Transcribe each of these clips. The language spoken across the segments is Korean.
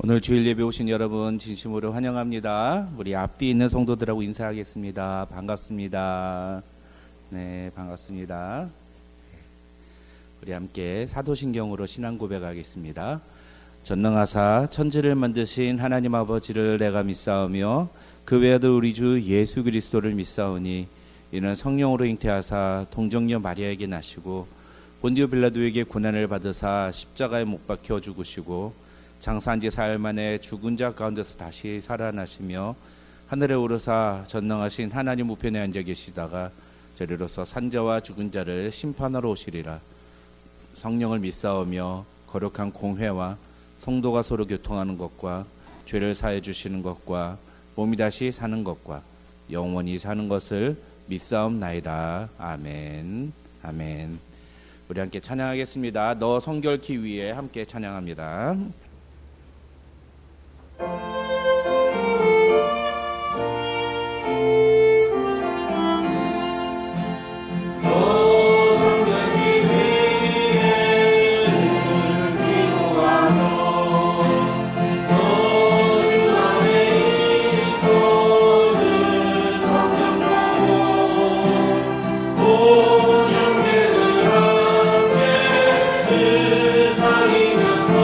오늘 주일 예배 오신 여러분 진심으로 환영합니다. 우리 앞뒤 있는 성도들하고 인사하겠습니다. 반갑습니다. 네, 반갑습니다. 우리 함께 사도신경으로 신앙 고백하겠습니다. 전능하사 천지를 만드신 하나님 아버지를 내가 믿사오며 그 외에도 우리 주 예수 그리스도를 믿사오니 이는 성령으로 잉태하사 동정녀 마리아에게 나시고 본디오 빌라도에게 고난을 받으사 십자가에 못 박혀 죽으시고 장사한 지 사흘 만에 죽은 자 가운데서 다시 살아나시며 하늘에 오르사 전능하신 하나님 우편에 앉아 계시다가 저리로서 산자와 죽은 자를 심판하러 오시리라. 성령을 믿사오며 거룩한 공회와 성도가 서로 교통하는 것과 죄를 사해 주시는 것과 몸이 다시 사는 것과 영원히 사는 것을 믿사옵나이다. 아멘. 아멘. 우리 함께 찬양하겠습니다. 너 성결케 위에 함께 찬양합니다. 온 형제들 함께 그 상이면서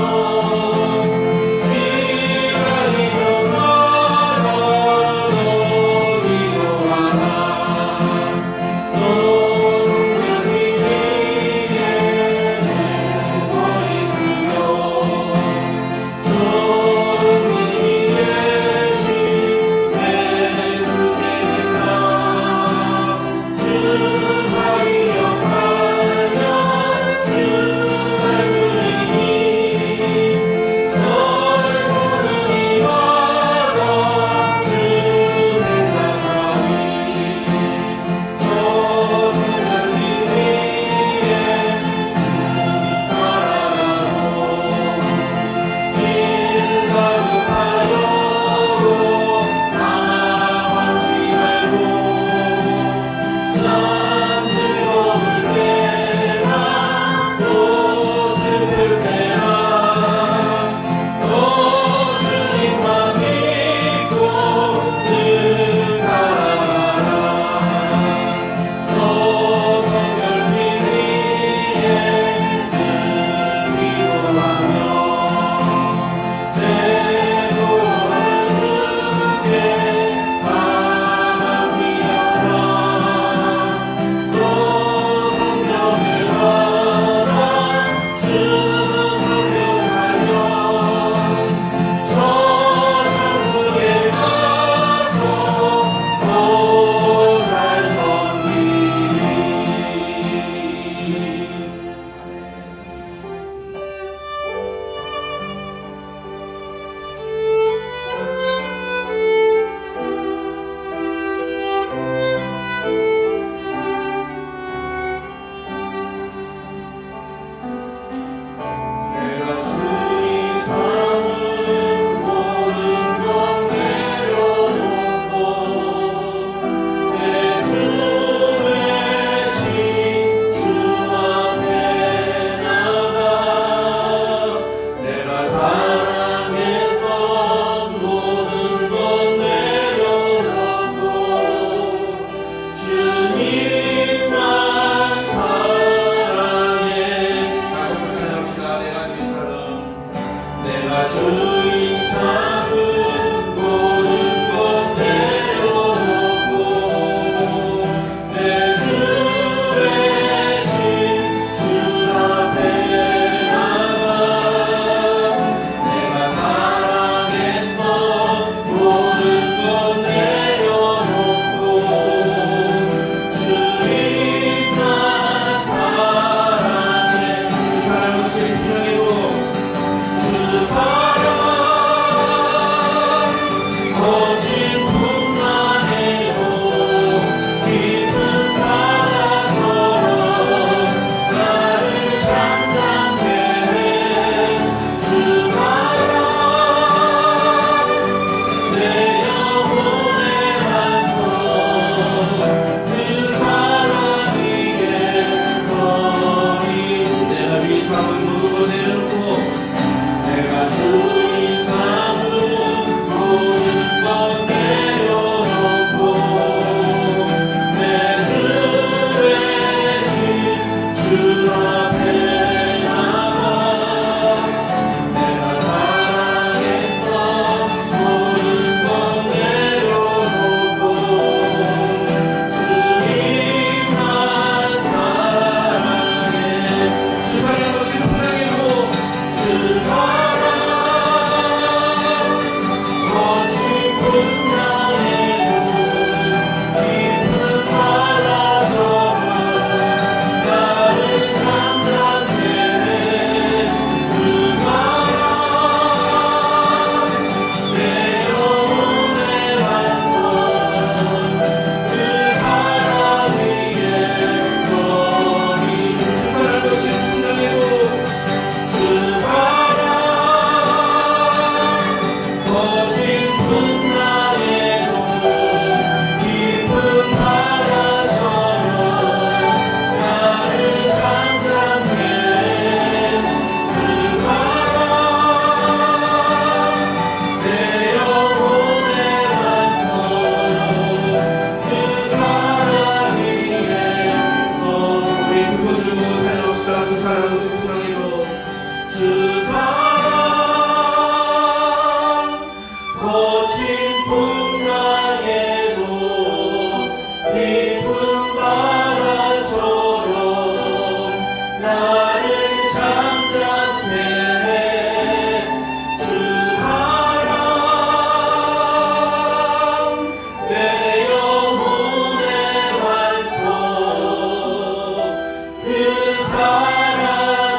사랑으로 충성해도 주 사랑 거친 풍랑에도 깊은 바다처럼 나를 잠잠케 해 주 사랑 내 영혼의 완성 그 사랑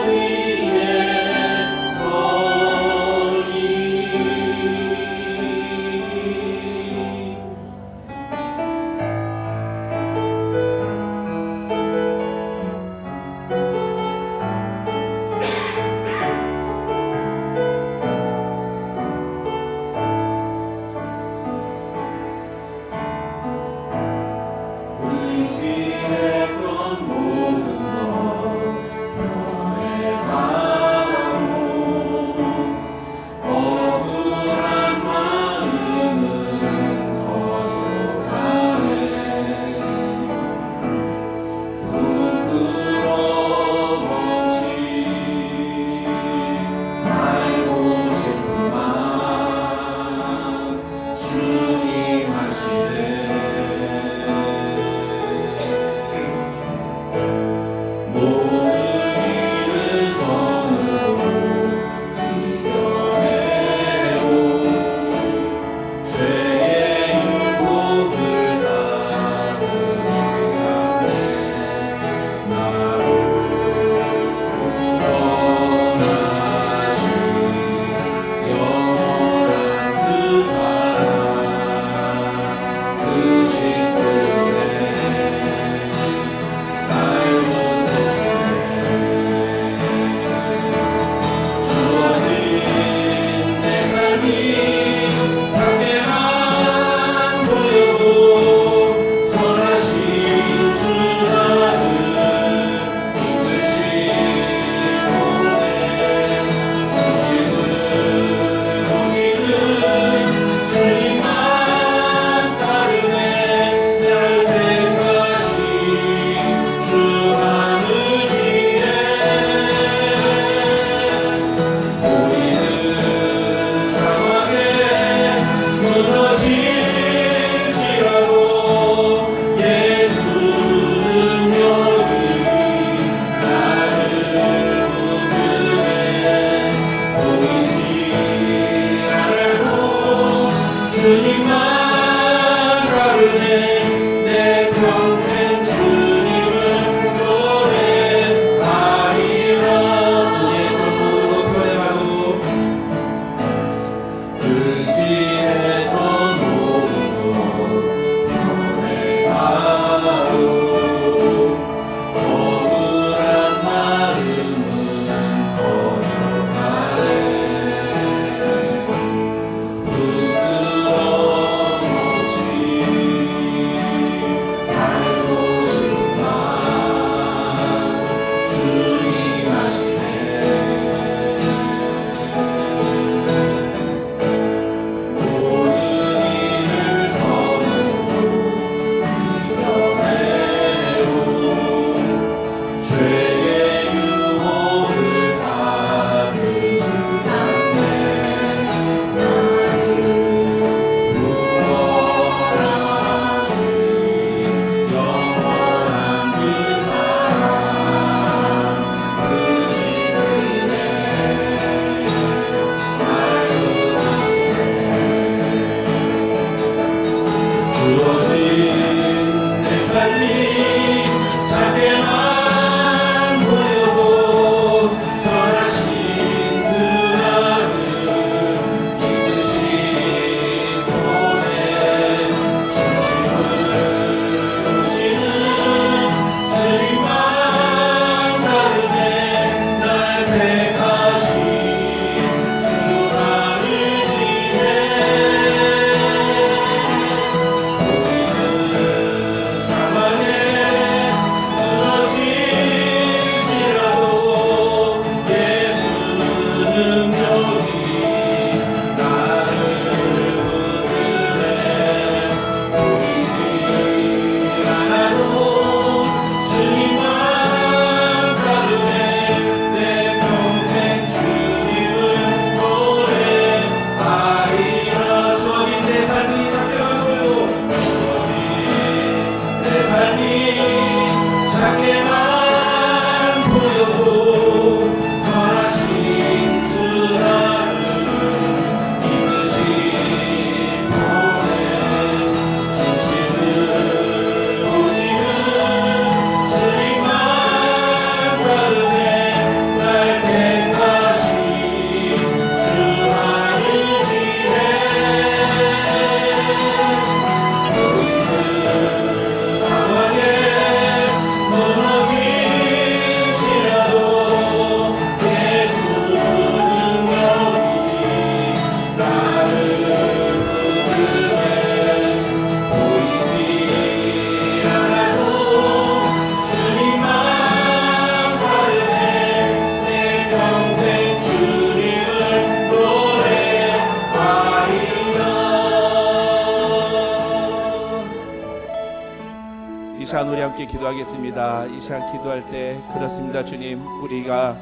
함께 기도하겠습니다. 이 시간 기도할 때 그렇습니다. 주님, 우리가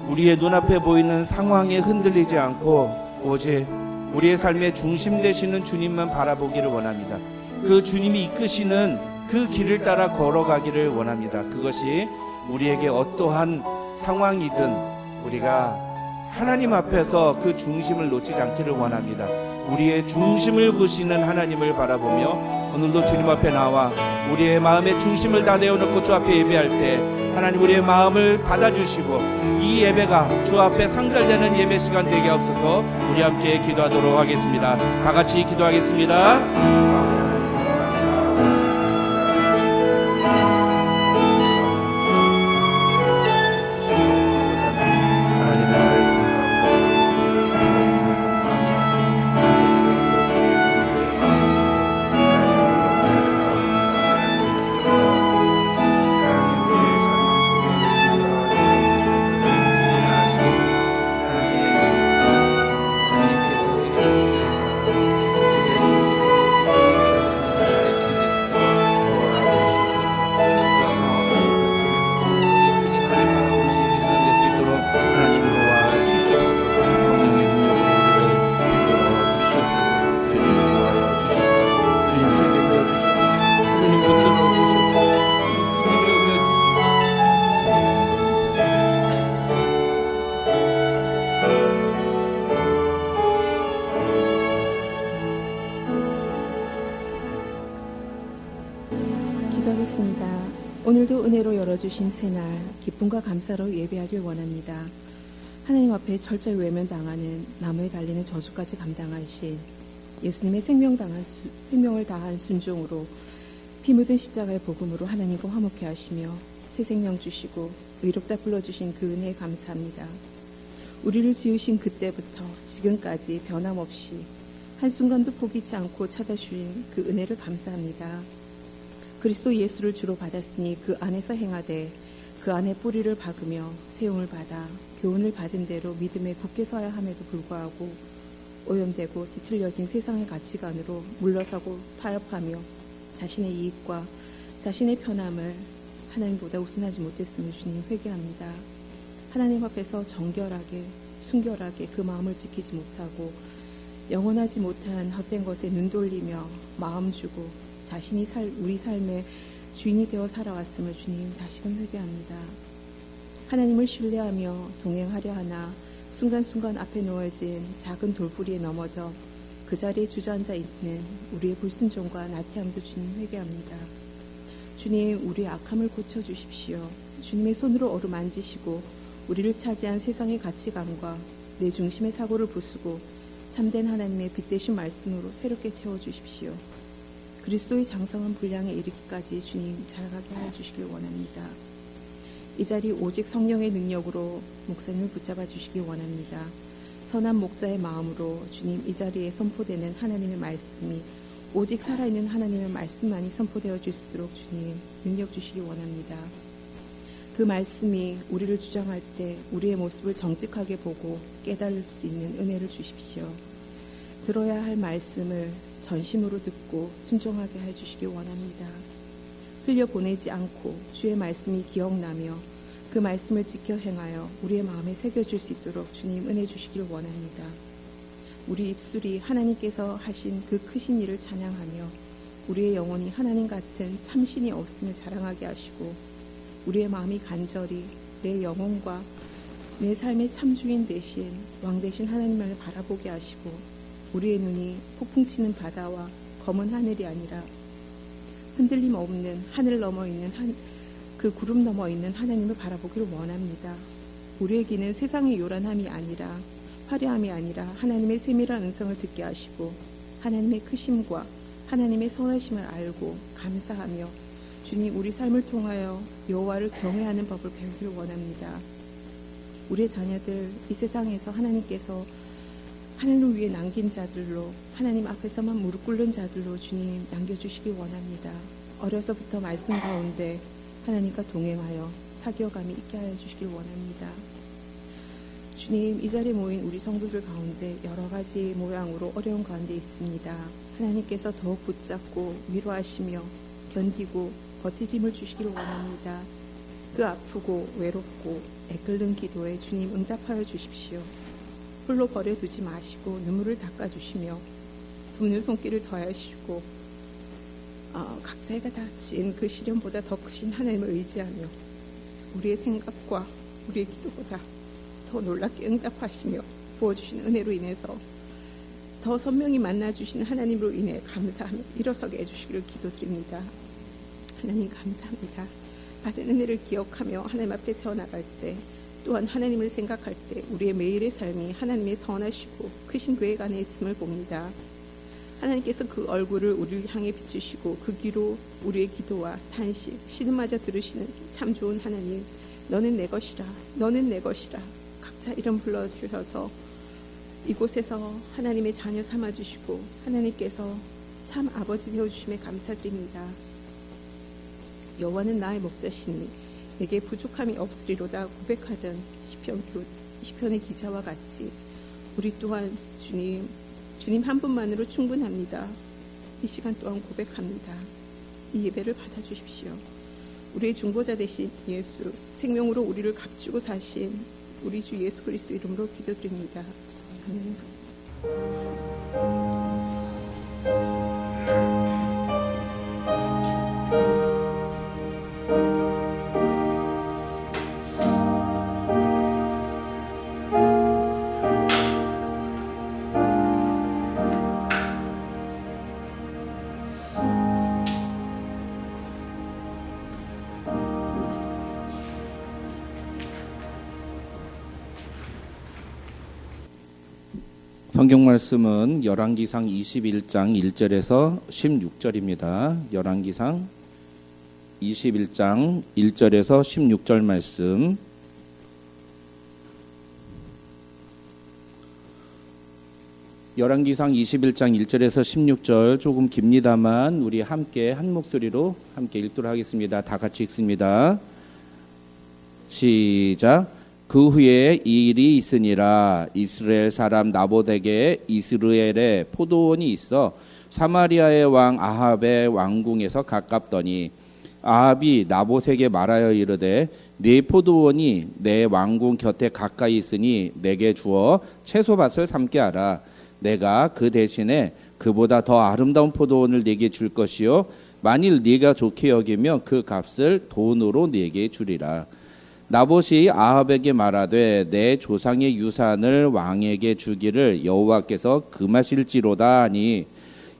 우리의 눈앞에 보이는 상황에 흔들리지 않고 오직 우리의 삶의 중심 되시는 주님만 바라보기를 원합니다. 그 주님이 이끄시는 그 길을 따라 걸어가기를 원합니다. 그것이 우리에게 어떠한 상황이든 우리가 하나님 앞에서 그 중심을 놓치지 않기를 원합니다. 우리의 중심을 보시는 하나님을 바라보며 오늘도 주님 앞에 나와 우리의 마음의 중심을 다 내어놓고 주 앞에 예배할 때 하나님 우리의 마음을 받아주시고 이 예배가 주 앞에 상달되는 예배 시간 되게 없어서 우리 함께 기도하도록 하겠습니다. 다 같이 기도하겠습니다. 기도하겠습니다. 오늘도 은혜로 열어주신 새날 기쁨과 감사로 예배하길 원합니다. 하나님 앞에 철저히 외면당하는 나무에 달리는 저주까지 감당하신 예수님의 생명을 다한 순종으로 피 묻은 십자가의 복음으로 하나님과 화목케 하시며 새 생명 주시고 의롭다 불러주신 그 은혜에 감사합니다. 우리를 지으신 그때부터 지금까지 변함없이 한순간도 포기치 않고 찾아주신 그 은혜를 감사합니다. 그리스도 예수를 주로 받았으니 그 안에서 행하되 그 안에 뿌리를 박으며 세움을 받아 교훈을 받은 대로 믿음에 굳게 서야 함에도 불구하고 오염되고 뒤틀려진 세상의 가치관으로 물러서고 타협하며 자신의 이익과 자신의 편함을 하나님보다 우선하지 못했음을 주님 회개합니다. 하나님 앞에서 정결하게 순결하게 그 마음을 지키지 못하고 영원하지 못한 헛된 것에 눈 돌리며 마음 주고 자신이 우리 삶의 주인이 되어 살아왔음을 주님 다시금 회개합니다. 하나님을 신뢰하며 동행하려 하나 순간순간 앞에 놓여진 작은 돌부리에 넘어져 그 자리에 주저앉아 있는 우리의 불순종과 나태함도 주님 회개합니다. 주님, 우리의 악함을 고쳐주십시오. 주님의 손으로 어루만지시고 우리를 차지한 세상의 가치관과 내 중심의 사고를 부수고 참된 하나님의 빛되신 말씀으로 새롭게 채워주십시오. 그리스도의 장성한 분량에 이르기까지 주님 자라가게 하여 주시길 원합니다. 이 자리 오직 성령의 능력으로 목사님을 붙잡아 주시기 원합니다. 선한 목자의 마음으로 주님 이 자리에 선포되는 하나님의 말씀이 오직 살아있는 하나님의 말씀만이 선포되어 줄 수 있도록 주님 능력 주시기 원합니다. 그 말씀이 우리를 주장할 때 우리의 모습을 정직하게 보고 깨달을 수 있는 은혜를 주십시오. 들어야 할 말씀을 전심으로 듣고 순종하게 해주시기 원합니다. 흘려보내지 않고 주의 말씀이 기억나며 그 말씀을 지켜 행하여 우리의 마음에 새겨질 수 있도록 주님 은혜 주시길 원합니다. 우리 입술이 하나님께서 하신 그 크신 일을 찬양하며 우리의 영혼이 하나님 같은 참신이 없음을 자랑하게 하시고 우리의 마음이 간절히 내 영혼과 내 삶의 참주인 대신 왕 대신 하나님을 바라보게 하시고 우리의 눈이 폭풍치는 바다와 검은 하늘이 아니라 흔들림 없는 하늘 넘어 있는 그 구름 넘어 있는 하나님을 바라보기를 원합니다. 우리의 귀는 세상의 요란함이 아니라 화려함이 아니라 하나님의 세밀한 음성을 듣게 하시고 하나님의 크심과 하나님의 선하심을 알고 감사하며 주님 우리 삶을 통하여 여호와를 경외하는 법을 배우기를 원합니다. 우리의 자녀들 이 세상에서 하나님께서 하나님을 위해 남긴 자들로 하나님 앞에서만 무릎 꿇는 자들로 주님 남겨주시기 원합니다. 어려서부터 말씀 가운데 하나님과 동행하여 사교감이 있게 하여 주시길 원합니다. 주님 이 자리에 모인 우리 성도들 가운데 여러 가지 모양으로 어려운 가운데 있습니다. 하나님께서 더욱 붙잡고 위로하시며 견디고 버틸 힘을 주시기를 원합니다. 그 아프고 외롭고 애끓는 기도에 주님 응답하여 주십시오. 홀로 버려두지 마시고 눈물을 닦아주시며 돕는 손길을 더하시고 각자가 닥친 그 시련보다 더 크신 하나님을 의지하며 우리의 생각과 우리의 기도보다 더 놀랍게 응답하시며 부어주신 은혜로 인해서 더 선명히 만나주시는 하나님으로 인해 감사하며 일어서게 해주시기를 기도드립니다. 하나님 감사합니다. 받은 은혜를 기억하며 하나님 앞에 세워나갈 때 또한 하나님을 생각할 때 우리의 매일의 삶이 하나님의 선하시고 크신 계획 안에 있음을 봅니다. 하나님께서 그 얼굴을 우리를 향해 비추시고 그 귀로 우리의 기도와 탄식, 신음마저 들으시는 참 좋은 하나님, 너는 내 것이라, 너는 내 것이라 각자 이름 불러주셔서 이곳에서 하나님의 자녀 삼아주시고 하나님께서 참 아버지 되어주심에 감사드립니다. 여호와는 나의 목자시니 내게 부족함이 없으리로다 고백하던 시편의 기자와 같이 우리 또한 주님 한 분만으로 충분합니다. 이 시간 또한 고백합니다. 이 예배를 받아주십시오. 우리의 중보자 되신 예수, 생명으로 우리를 값주고 사신 우리 주 예수 그리스도 이름으로 기도드립니다. 아멘. 성경 말씀은 열왕기상 21장 1절에서 16절입니다. 열왕기상 21장 1절에서 16절 말씀. 열왕기상 21장 1절에서 16절 조금 깁니다만 우리 함께 한 목소리로 함께 읽도록 하겠습니다. 다 같이 읽습니다. 시작. 그 후에 이 일이 있으니라. 이스라엘 사람 나봇에게 이스라엘에 포도원이 있어 사마리아의 왕 아합의 왕궁에서 가깝더니 아합이 나봇에게 말하여 이르되 네 포도원이 내 왕궁 곁에 가까이 있으니 내게 주어 채소밭을 삼게 하라. 내가 그 대신에 그보다 더 아름다운 포도원을 네게 줄 것이요 만일 네가 좋게 여기며 그 값을 돈으로 네게 주리라. 나봇이 아합에게 말하되 내 조상의 유산을 왕에게 주기를 여호와께서 금하실지로다 하니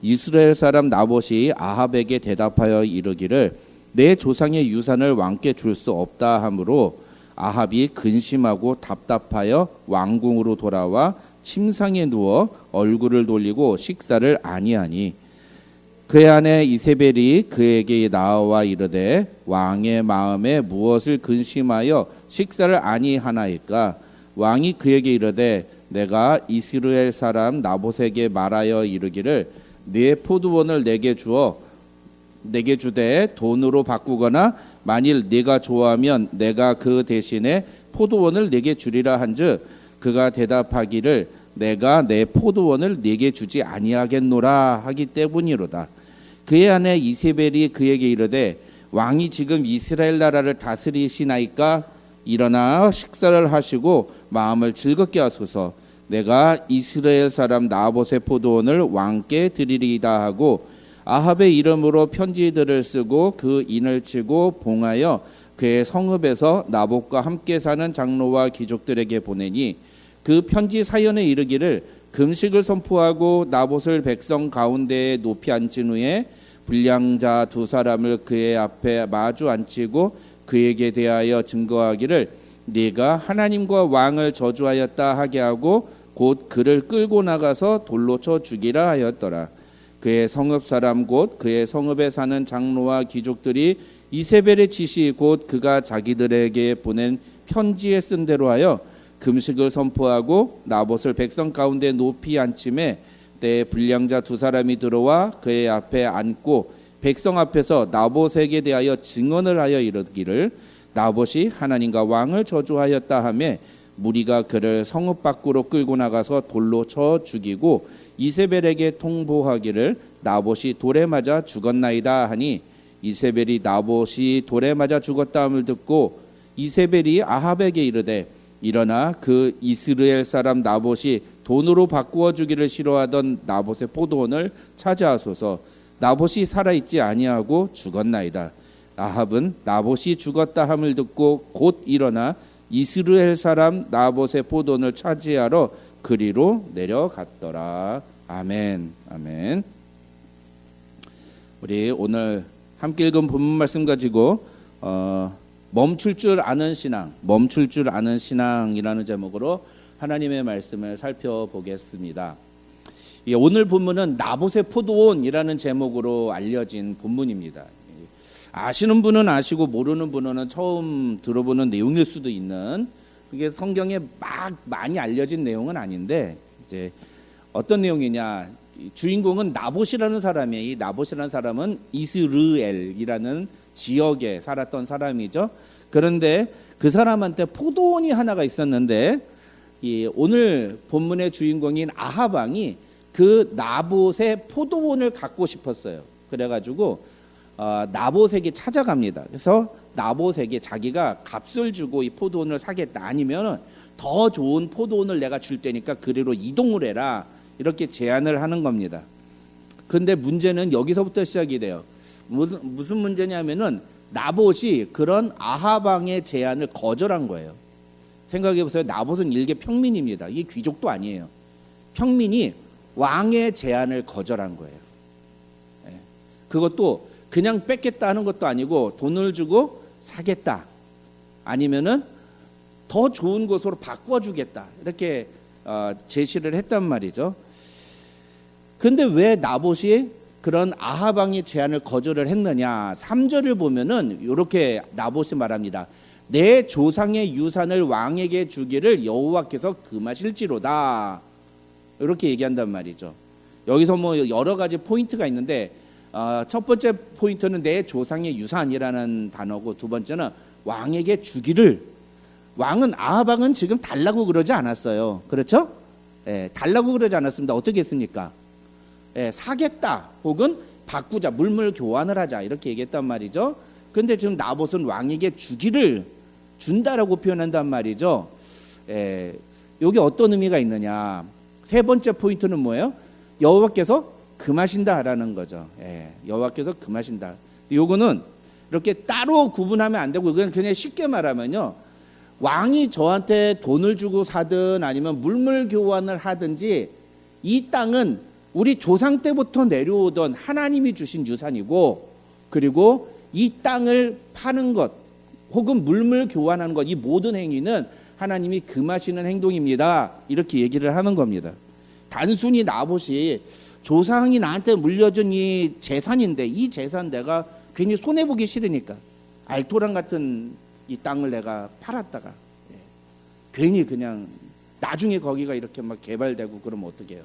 이스라엘 사람 나봇이 아합에게 대답하여 이르기를 내 조상의 유산을 왕께 줄 수 없다 하므로 아합이 근심하고 답답하여 왕궁으로 돌아와 침상에 누워 얼굴을 돌리고 식사를 아니하니 그의 아내 이세벨이 그에게 나와 이르되 왕의 마음에 무엇을 근심하여 식사를 아니하나이까. 왕이 그에게 이르되 내가 이스라엘 사람 나봇에게 말하여 이르기를 네 포도원을 내게 주되 돈으로 바꾸거나 만일 네가 좋아하면 내가 그 대신에 포도원을 네게 주리라 한즉 그가 대답하기를 내가 내 포도원을 네게 주지 아니하겠노라 하기 때문이로다. 그의 아내 이세벨이 그에게 이르되 왕이 지금 이스라엘 나라를 다스리시나이까. 일어나 식사를 하시고 마음을 즐겁게 하소서. 내가 이스라엘 사람 나봇의 포도원을 왕께 드리리이다 하고 아합의 이름으로 편지들을 쓰고 그 인을 치고 봉하여 그의 성읍에서 나봇과 함께 사는 장로와 귀족들에게 보내니 그 편지 사연에 이르기를 금식을 선포하고 나봇을 백성 가운데에 높이 앉힌 후에 불량자 두 사람을 그의 앞에 마주 앉히고 그에게 대하여 증거하기를 네가 하나님과 왕을 저주하였다 하게 하고 곧 그를 끌고 나가서 돌로 쳐 죽이라 하였더라. 그의 성읍 사람 곧 그의 성읍에 사는 장로와 귀족들이 이세벨의 지시 곧 그가 자기들에게 보낸 편지에 쓴 대로 하여 금식을 선포하고 나봇을 백성 가운데 높이 앉힘에 때에 불량자 두 사람이 들어와 그의 앞에 앉고 백성 앞에서 나봇에게 대하여 증언을 하여 이르기를 나봇이 하나님과 왕을 저주하였다 하며 무리가 그를 성읍 밖으로 끌고 나가서 돌로 쳐 죽이고 이세벨에게 통보하기를 나봇이 돌에 맞아 죽었나이다 하니 이세벨이 나봇이 돌에 맞아 죽었다 함을 듣고 이세벨이 아합에게 이르되 일어나 그 이스라엘 사람 나봇이 돈으로 바꾸어 주기를 싫어하던 나봇의 포도원을 차지하소서. 나봇이 살아있지 아니하고 죽었나이다. 아합은 나봇이 죽었다 함을 듣고 곧 일어나 이스라엘 사람 나봇의 포도원을 차지하러 그리로 내려갔더라. 아멘. 아멘. 우리 오늘 함께 읽은 본문 말씀 가지고 멈출 줄 아는 신앙, 멈출 줄 아는 신앙이라는 제목으로 하나님의 말씀을 살펴보겠습니다. 오늘 본문은 나봇의 포도원이라는 제목으로 알려진 본문입니다. 아시는 분은 아시고 모르는 분은 처음 들어보는 내용일 수도 있는, 그게 성경에 막 많이 알려진 내용은 아닌데, 이제 어떤 내용이냐, 주인공은 나봇이라는 사람이에요. 이 나봇이라는 사람은 이스라엘이라는 지역에 살았던 사람이죠. 그런데 그 사람한테 포도원이 하나가 있었는데, 오늘 본문의 주인공인 아합 왕이 그 나봇의 포도원을 갖고 싶었어요. 그래가지고 나봇에게 찾아갑니다. 그래서 나봇에게 자기가 값을 주고 이 포도원을 사겠다, 아니면 더 좋은 포도원을 내가 줄 테니까 그리로 이동을 해라, 이렇게 제안을 하는 겁니다. 근데 문제는 여기서부터 시작이 돼요. 무슨 문제냐면은 나봇이 그런 아합 왕의 제안을 거절한 거예요. 생각해 보세요. 나봇은 일개 평민입니다. 이게 귀족도 아니에요. 평민이 왕의 제안을 거절한 거예요. 그것도 그냥 뺏겠다 하는 것도 아니고 돈을 주고 사겠다, 아니면은 더 좋은 곳으로 바꿔주겠다, 이렇게 제시를 했단 말이죠. 근데 왜 나봇이 그런 아합 왕의 제안을 거절을 했느냐? 3절을 보면은 이렇게 나봇이 말합니다. 내 조상의 유산을 왕에게 주기를 여호와께서 금하실지로다, 이렇게 얘기한단 말이죠. 여기서 뭐 여러 가지 포인트가 있는데, 첫 번째 포인트는 내 조상의 유산이라는 단어고, 두 번째는 왕에게 주기를. 왕은, 아합 왕은 지금 달라고 그러지 않았어요. 그렇죠? 달라고 그러지 않았습니다. 어떻게 했습니까? 사겠다, 혹은 바꾸자, 물물 교환을 하자, 이렇게 얘기했단 말이죠. 근데 지금 나봇은 왕에게 주기를 준다라고 표현한단 말이죠. 여기 어떤 의미가 있느냐? 세 번째 포인트는 뭐예요? 여호와께서 금하신다라는 거죠. 여호와께서 금하신다. 요거는 이렇게 따로 구분하면 안 되고, 그냥 쉽게 말하면요, 왕이 저한테 돈을 주고 사든 아니면 물물 교환을 하든지, 이 땅은 우리 조상 때부터 내려오던 하나님이 주신 유산이고, 그리고 이 땅을 파는 것 혹은 물물 교환하는 것, 이 모든 행위는 하나님이 금하시는 행동입니다, 이렇게 얘기를 하는 겁니다. 단순히 나봇이 조상이 나한테 물려준 이 재산인데, 이 재산 내가 괜히 손해보기 싫으니까 알토란 같은 이 땅을 내가 팔았다가 괜히 그냥 나중에 거기가 이렇게 막 개발되고 그러면 어떻게 해요?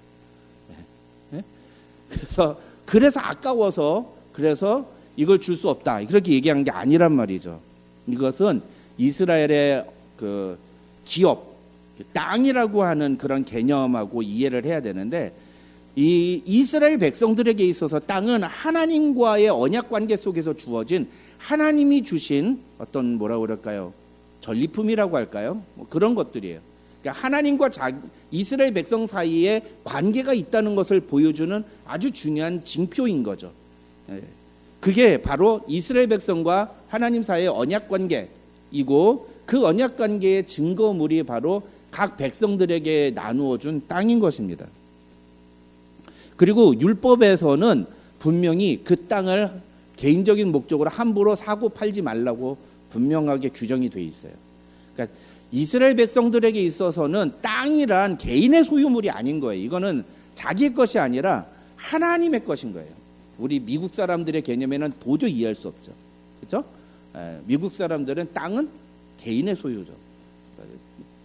그래서 아까워서, 그래서 이걸 줄 수 없다, 그렇게 얘기한 게 아니란 말이죠. 이것은 이스라엘의 그 기업, 땅이라고 하는 그런 개념하고 이해를 해야 되는데, 이 이스라엘 백성들에게 있어서 땅은 하나님과의 언약 관계 속에서 주어진, 하나님이 주신 어떤, 뭐라 그럴까요, 전리품이라고 할까요, 뭐 그런 것들이에요. 그러니까 하나님과 이스라엘 백성 사이에 관계가 있다는 것을 보여주는 아주 중요한 징표인 거죠. 그게 바로 이스라엘 백성과 하나님 사이의 언약 관계이고, 그 언약 관계의 증거물이 바로 각 백성들에게 나누어 준 땅인 것입니다. 그리고 율법에서는 분명히 그 땅을 개인적인 목적으로 함부로 사고 팔지 말라고 분명하게 규정이 돼 있어요. 그러니까 이스라엘 백성들에게 있어서는 땅이란 개인의 소유물이 아닌 거예요. 이거는 자기 것이 아니라 하나님의 것인 거예요. 우리 미국 사람들의 개념에는 도저히 이해할 수 없죠. 그렇죠? 미국 사람들은 땅은 개인의 소유죠.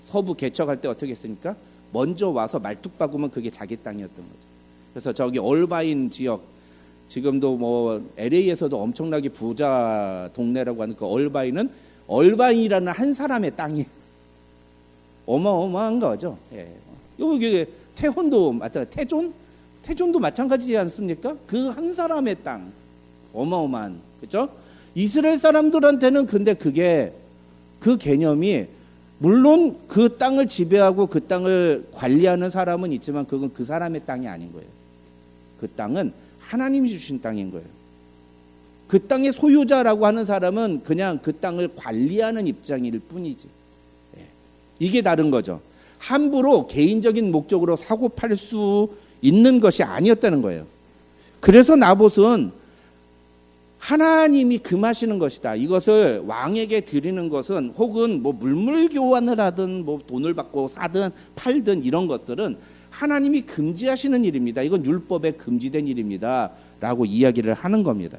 서부 개척할 때 어떻게 했습니까? 먼저 와서 말뚝 박으면 그게 자기 땅이었던 거죠. 그래서 저기 얼바인 지역, 지금도 뭐 LA에서도 엄청나게 부자 동네라고 하는 그 얼바인이라는 한 사람의 땅이 어마어마한 거죠. 여기 태혼도 마찬가지, 태존도 마찬가지지 않습니까? 그 한 사람의 땅, 어마어마한, 그렇죠? 이스라엘 사람들한테는 근데 그게 그 개념이 물론 그 땅을 지배하고 그 땅을 관리하는 사람은 있지만 그건 그 사람의 땅이 아닌 거예요. 그 땅은 하나님이 주신 땅인 거예요. 그 땅의 소유자라고 하는 사람은 그냥 그 땅을 관리하는 입장일 뿐이지. 이게 다른 거죠. 함부로 개인적인 목적으로 사고 팔 수 있는 것이 아니었다는 거예요. 그래서 나봇은 하나님이 금하시는 것이다. 이것을 왕에게 드리는 것은 혹은 뭐 물물 교환을 하든 뭐 돈을 받고 사든 팔든 이런 것들은 하나님이 금지하시는 일입니다. 이건 율법에 금지된 일입니다. 라고 이야기를 하는 겁니다.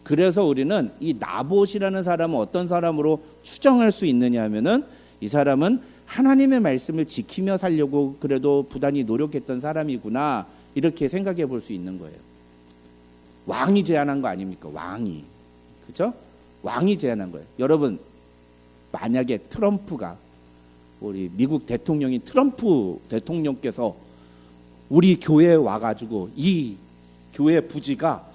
그래서 우리는 이 나봇이라는 사람은 어떤 사람으로 추정할 수 있느냐 하면은 이 사람은 하나님의 말씀을 지키며 살려고 그래도 부단히 노력했던 사람이구나 이렇게 생각해 볼 수 있는 거예요. 왕이 제안한 거 아닙니까? 왕이. 그렇죠? 왕이 제안한 거예요. 여러분 만약에 트럼프가 우리 미국 대통령인 트럼프 대통령께서 우리 교회에 와가지고 이 교회 부지가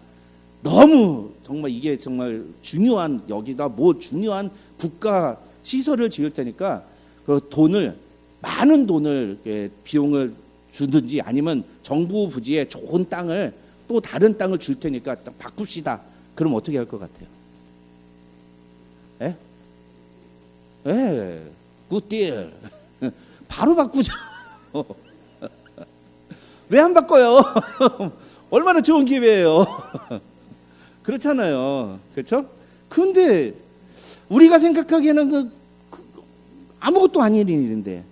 너무 정말 이게 정말 중요한 여기다 뭐 중요한 국가 시설을 지을 테니까 그 돈을 많은 돈을 비용을 주든지 아니면 정부 부지에 좋은 땅을 또 다른 땅을 줄 테니까 바꿉시다. 그럼 어떻게 할 것 같아요? 예? 예, 굿딜. 바로 바꾸죠. 왜 안 바꿔요? 얼마나 좋은 기회예요. 그렇잖아요. 그렇죠? 근데 우리가 생각하기에는 아무것도 아닌 일인데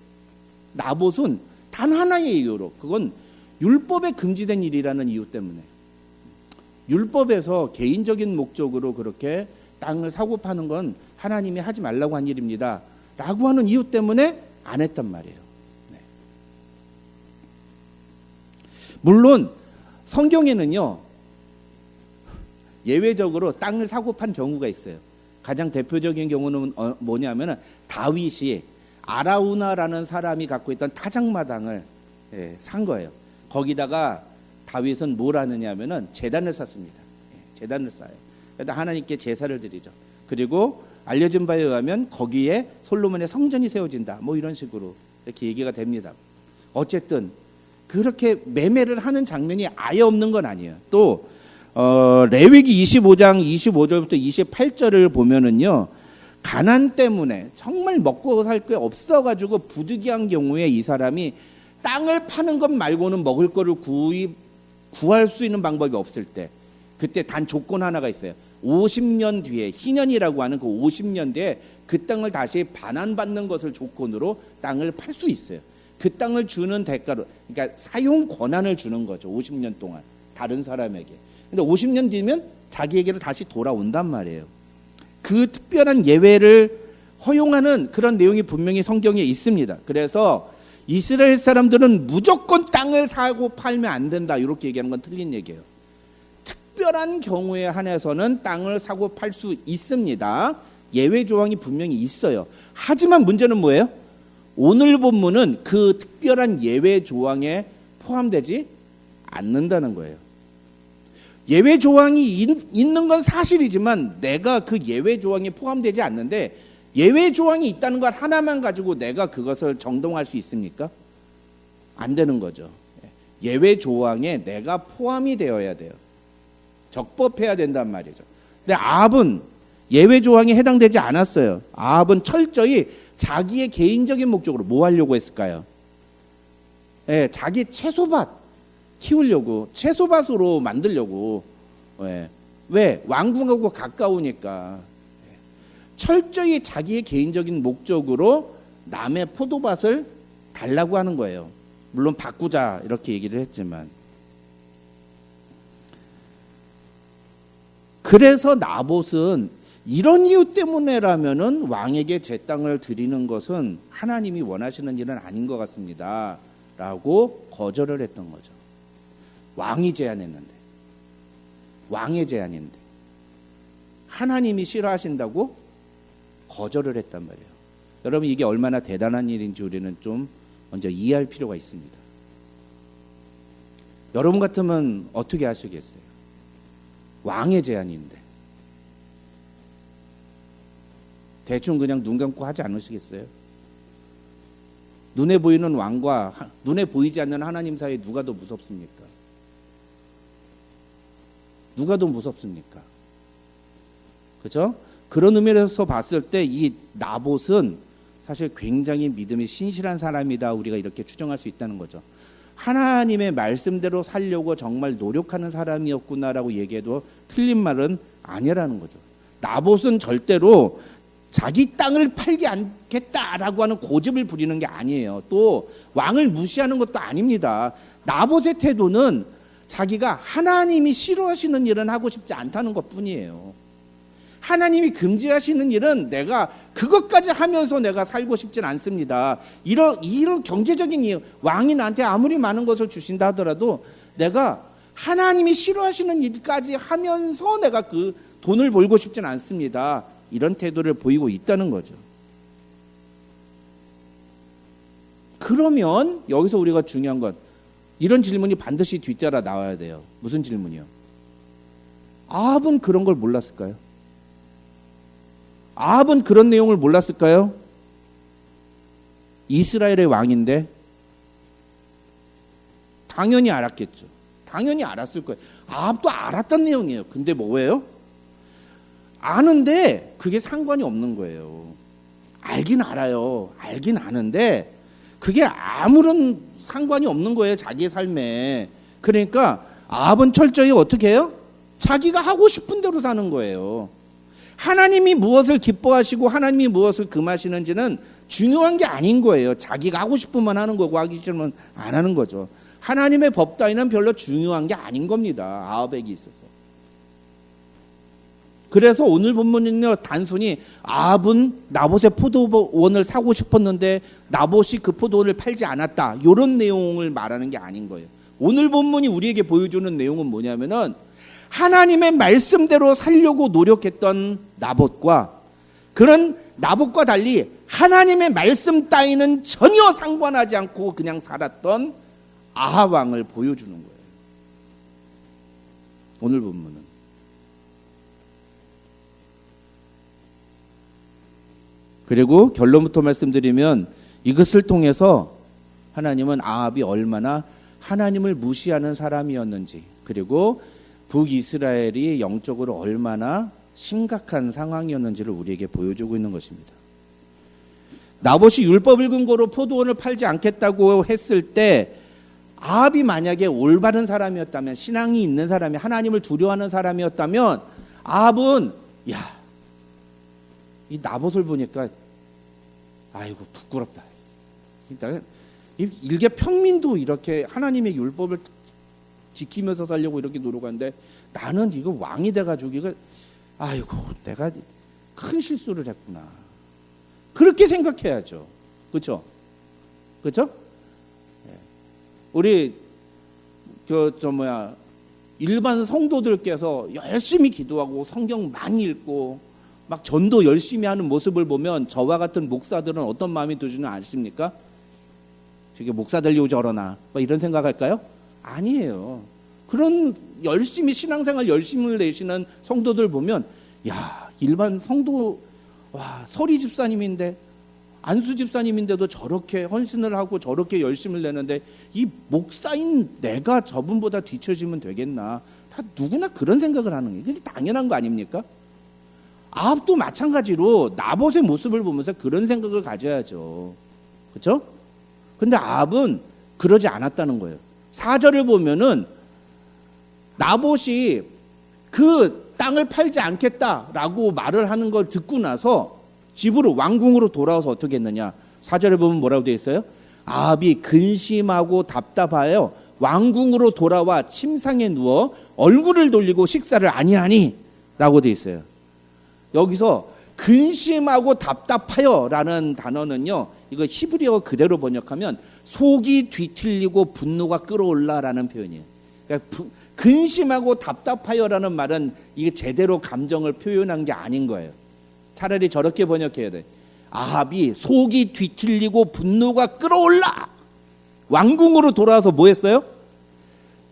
나봇은 단 하나의 이유로 그건 율법에 금지된 일이라는 이유 때문에 율법에서 개인적인 목적으로 그렇게 땅을 사고 파는 건 하나님이 하지 말라고 한 일입니다. 라고 하는 이유 때문에 안 했단 말이에요. 네. 물론 성경에는요. 예외적으로 땅을 사고 판 경우가 있어요. 가장 대표적인 경우는 뭐냐면은 다윗이 아라우나라는 사람이 갖고 있던 타작마당을 산 거예요. 거기다가 다윗은 뭘 하느냐면은 제단을 쌓습니다. 제단을 쌓아요. 그래서 하나님께 제사를 드리죠. 그리고 알려진 바에 의하면 거기에 솔로몬의 성전이 세워진다. 뭐 이런 식으로 이렇게 얘기가 됩니다. 어쨌든 그렇게 매매를 하는 장면이 아예 없는 건 아니에요. 또 레위기 25장 25절부터 28절을 보면은요. 가난 때문에 정말 먹고 살 게 없어가지고 부득이한 경우에 이 사람이 땅을 파는 것 말고는 먹을 거를 구할 수 있는 방법이 없을 때 그때 단 조건 하나가 있어요. 50년 뒤에 희년이라고 하는 그 50년 뒤에 그 땅을 다시 반환받는 것을 조건으로 땅을 팔 수 있어요. 그 땅을 주는 대가로 그러니까 사용 권한을 주는 거죠. 50년 동안 다른 사람에게. 근데 50년 뒤면 자기에게로 다시 돌아온단 말이에요. 그 특별한 예외를 허용하는 그런 내용이 분명히 성경에 있습니다. 그래서 이스라엘 사람들은 무조건 땅을 사고 팔면 안 된다 이렇게 얘기하는 건 틀린 얘기예요. 특별한 경우에 한해서는 땅을 사고 팔 수 있습니다. 예외 조항이 분명히 있어요. 하지만 문제는 뭐예요? 오늘 본문은 그 특별한 예외 조항에 포함되지 않는다는 거예요. 예외 조항이 있는 건 사실이지만 내가 그 예외 조항에 포함되지 않는데 예외 조항이 있다는 것 하나만 가지고 내가 그것을 정동할 수 있습니까? 안 되는 거죠. 예외 조항에 내가 포함이 되어야 돼요. 적법해야 된단 말이죠. 근데 아합은 예외 조항에 해당되지 않았어요. 아합은 철저히 자기의 개인적인 목적으로 뭐 하려고 했을까요? 자기 채소밭 키우려고 채소밭으로 만들려고. 왜? 왕궁하고 가까우니까. 철저히 자기의 개인적인 목적으로 남의 포도밭을 달라고 하는 거예요. 물론 바꾸자 이렇게 얘기를 했지만. 그래서 나봇은 이런 이유 때문에라면은 왕에게 제 땅을 드리는 것은 하나님이 원하시는 일은 아닌 것 같습니다. 라고 거절을 했던 거죠. 왕이 제안했는데. 왕의 제안인데. 하나님이 싫어하신다고 거절을 했단 말이에요. 여러분 이게 얼마나 대단한 일인지 우리는 좀 먼저 이해할 필요가 있습니다. 여러분 같으면 어떻게 하시겠어요? 왕의 제안인데 대충 그냥 눈 감고 하지 않으시겠어요? 눈에 보이는 왕과 눈에 보이지 않는 하나님 사이에 누가 더 무섭습니까? 누가 더 무섭습니까? 그렇죠? 그런 의미에서 봤을 때 이 나봇은 사실 굉장히 믿음이 신실한 사람이다, 우리가 이렇게 추정할 수 있다는 거죠. 하나님의 말씀대로 살려고 정말 노력하는 사람이었구나라고 얘기해도 틀린 말은 아니라는 거죠. 나봇은 절대로 자기 땅을 팔지 않겠다라고 하는 고집을 부리는 게 아니에요. 또 왕을 무시하는 것도 아닙니다. 나봇의 태도는 자기가 하나님이 싫어하시는 일은 하고 싶지 않다는 것뿐이에요. 하나님이 금지하시는 일은 내가 그것까지 하면서 내가 살고 싶진 않습니다. 이런 경제적인 이유, 왕이 나한테 아무리 많은 것을 주신다 하더라도 내가 하나님이 싫어하시는 일까지 하면서 내가 그 돈을 벌고 싶진 않습니다. 이런 태도를 보이고 있다는 거죠. 그러면 여기서 우리가 중요한 건 이런 질문이 반드시 뒤따라 나와야 돼요. 무슨 질문이요? 아합은 그런 걸 몰랐을까요? 아합은 그런 내용을 몰랐을까요? 이스라엘의 왕인데 당연히 알았겠죠. 당연히 알았을 거예요. 아합도 알았던 내용이에요. 근데 뭐예요? 아는데 그게 상관이 없는 거예요. 알긴 알아요. 알긴 아는데 그게 아무런 상관이 없는 거예요, 자기의 삶에. 그러니까 아합은 철저히 어떻게 해요? 자기가 하고 싶은 대로 사는 거예요. 하나님이 무엇을 기뻐하시고 하나님이 무엇을 금하시는지는 중요한 게 아닌 거예요. 자기가 하고 싶으면 하는 거고 하기 싫으면 안 하는 거죠. 하나님의 법 따위는 별로 중요한 게 아닌 겁니다, 아합에게 있어서. 그래서 오늘 본문은요, 단순히 아합은 나봇의 포도원을 사고 싶었는데 나봇이 그 포도원을 팔지 않았다, 이런 내용을 말하는 게 아닌 거예요. 오늘 본문이 우리에게 보여주는 내용은 뭐냐면은 하나님의 말씀대로 살려고 노력했던 나봇과 그런 나봇과 달리 하나님의 말씀 따위는 전혀 상관하지 않고 그냥 살았던 아합 왕을 보여주는 거예요, 오늘 본문은. 그리고 결론부터 말씀드리면 이것을 통해서 하나님은 아합이 얼마나 하나님을 무시하는 사람이었는지, 그리고 북이스라엘이 영적으로 얼마나 심각한 상황이었는지를 우리에게 보여주고 있는 것입니다. 나봇이 율법을 근거로 포도원을 팔지 않겠다고 했을 때 아합이 만약에 올바른 사람이었다면, 신앙이 있는 사람이, 하나님을 두려워하는 사람이었다면 아합은 이 나봇을 보니까 아이고 부끄럽다. 일개 평민도 이렇게 하나님의 율법을 지키면서 살려고 이렇게 노력하는데 나는 이거 왕이 돼가지고 이거 아이고 내가 큰 실수를 했구나, 그렇게 생각해야죠. 그렇죠? 그렇죠? 우리 일반 성도들께서 열심히 기도하고 성경 많이 읽고 막 전도 열심히 하는 모습을 보면 저와 같은 목사들은 어떤 마음이 드시는 아십니까? 저게 목사 되려고 저러나 막 이런 생각할까요? 아니에요. 그런 열심히 신앙생활 열심히 내시는 성도들 보면 일반 성도, 서리 집사님인데 안수 집사님인데도 저렇게 헌신을 하고 저렇게 열심을 내는데 이 목사인 내가 저분보다 뒤처지면 되겠나, 다 누구나 그런 생각을 하는 거예요. 그게 당연한 거 아닙니까? 아합도 마찬가지로 나봇의 모습을 보면서 그런 생각을 가져야죠. 그렇죠? 근데 아합은 그러지 않았다는 거예요. 4절을 보면은 나봇이 그 땅을 팔지 않겠다라고 말을 하는 걸 듣고 나서 집으로, 왕궁으로 돌아와서 어떻게 했느냐. 4절에 보면 뭐라고 되어 있어요? 아합이 근심하고 답답하여 왕궁으로 돌아와 침상에 누워 얼굴을 돌리고 식사를 아니하니 라고 되어 있어요. 여기서 근심하고 답답하여라는 단어는요, 이거 히브리어 그대로 번역하면 속이 뒤틀리고 분노가 끓어올라라는 표현이에요. 그러니까 근심하고 답답하여라는 말은 이게 제대로 감정을 표현한 게 아닌 거예요. 차라리 저렇게 번역해야 돼. 아합이 속이 뒤틀리고 분노가 끓어올라 왕궁으로 돌아와서 뭐 했어요?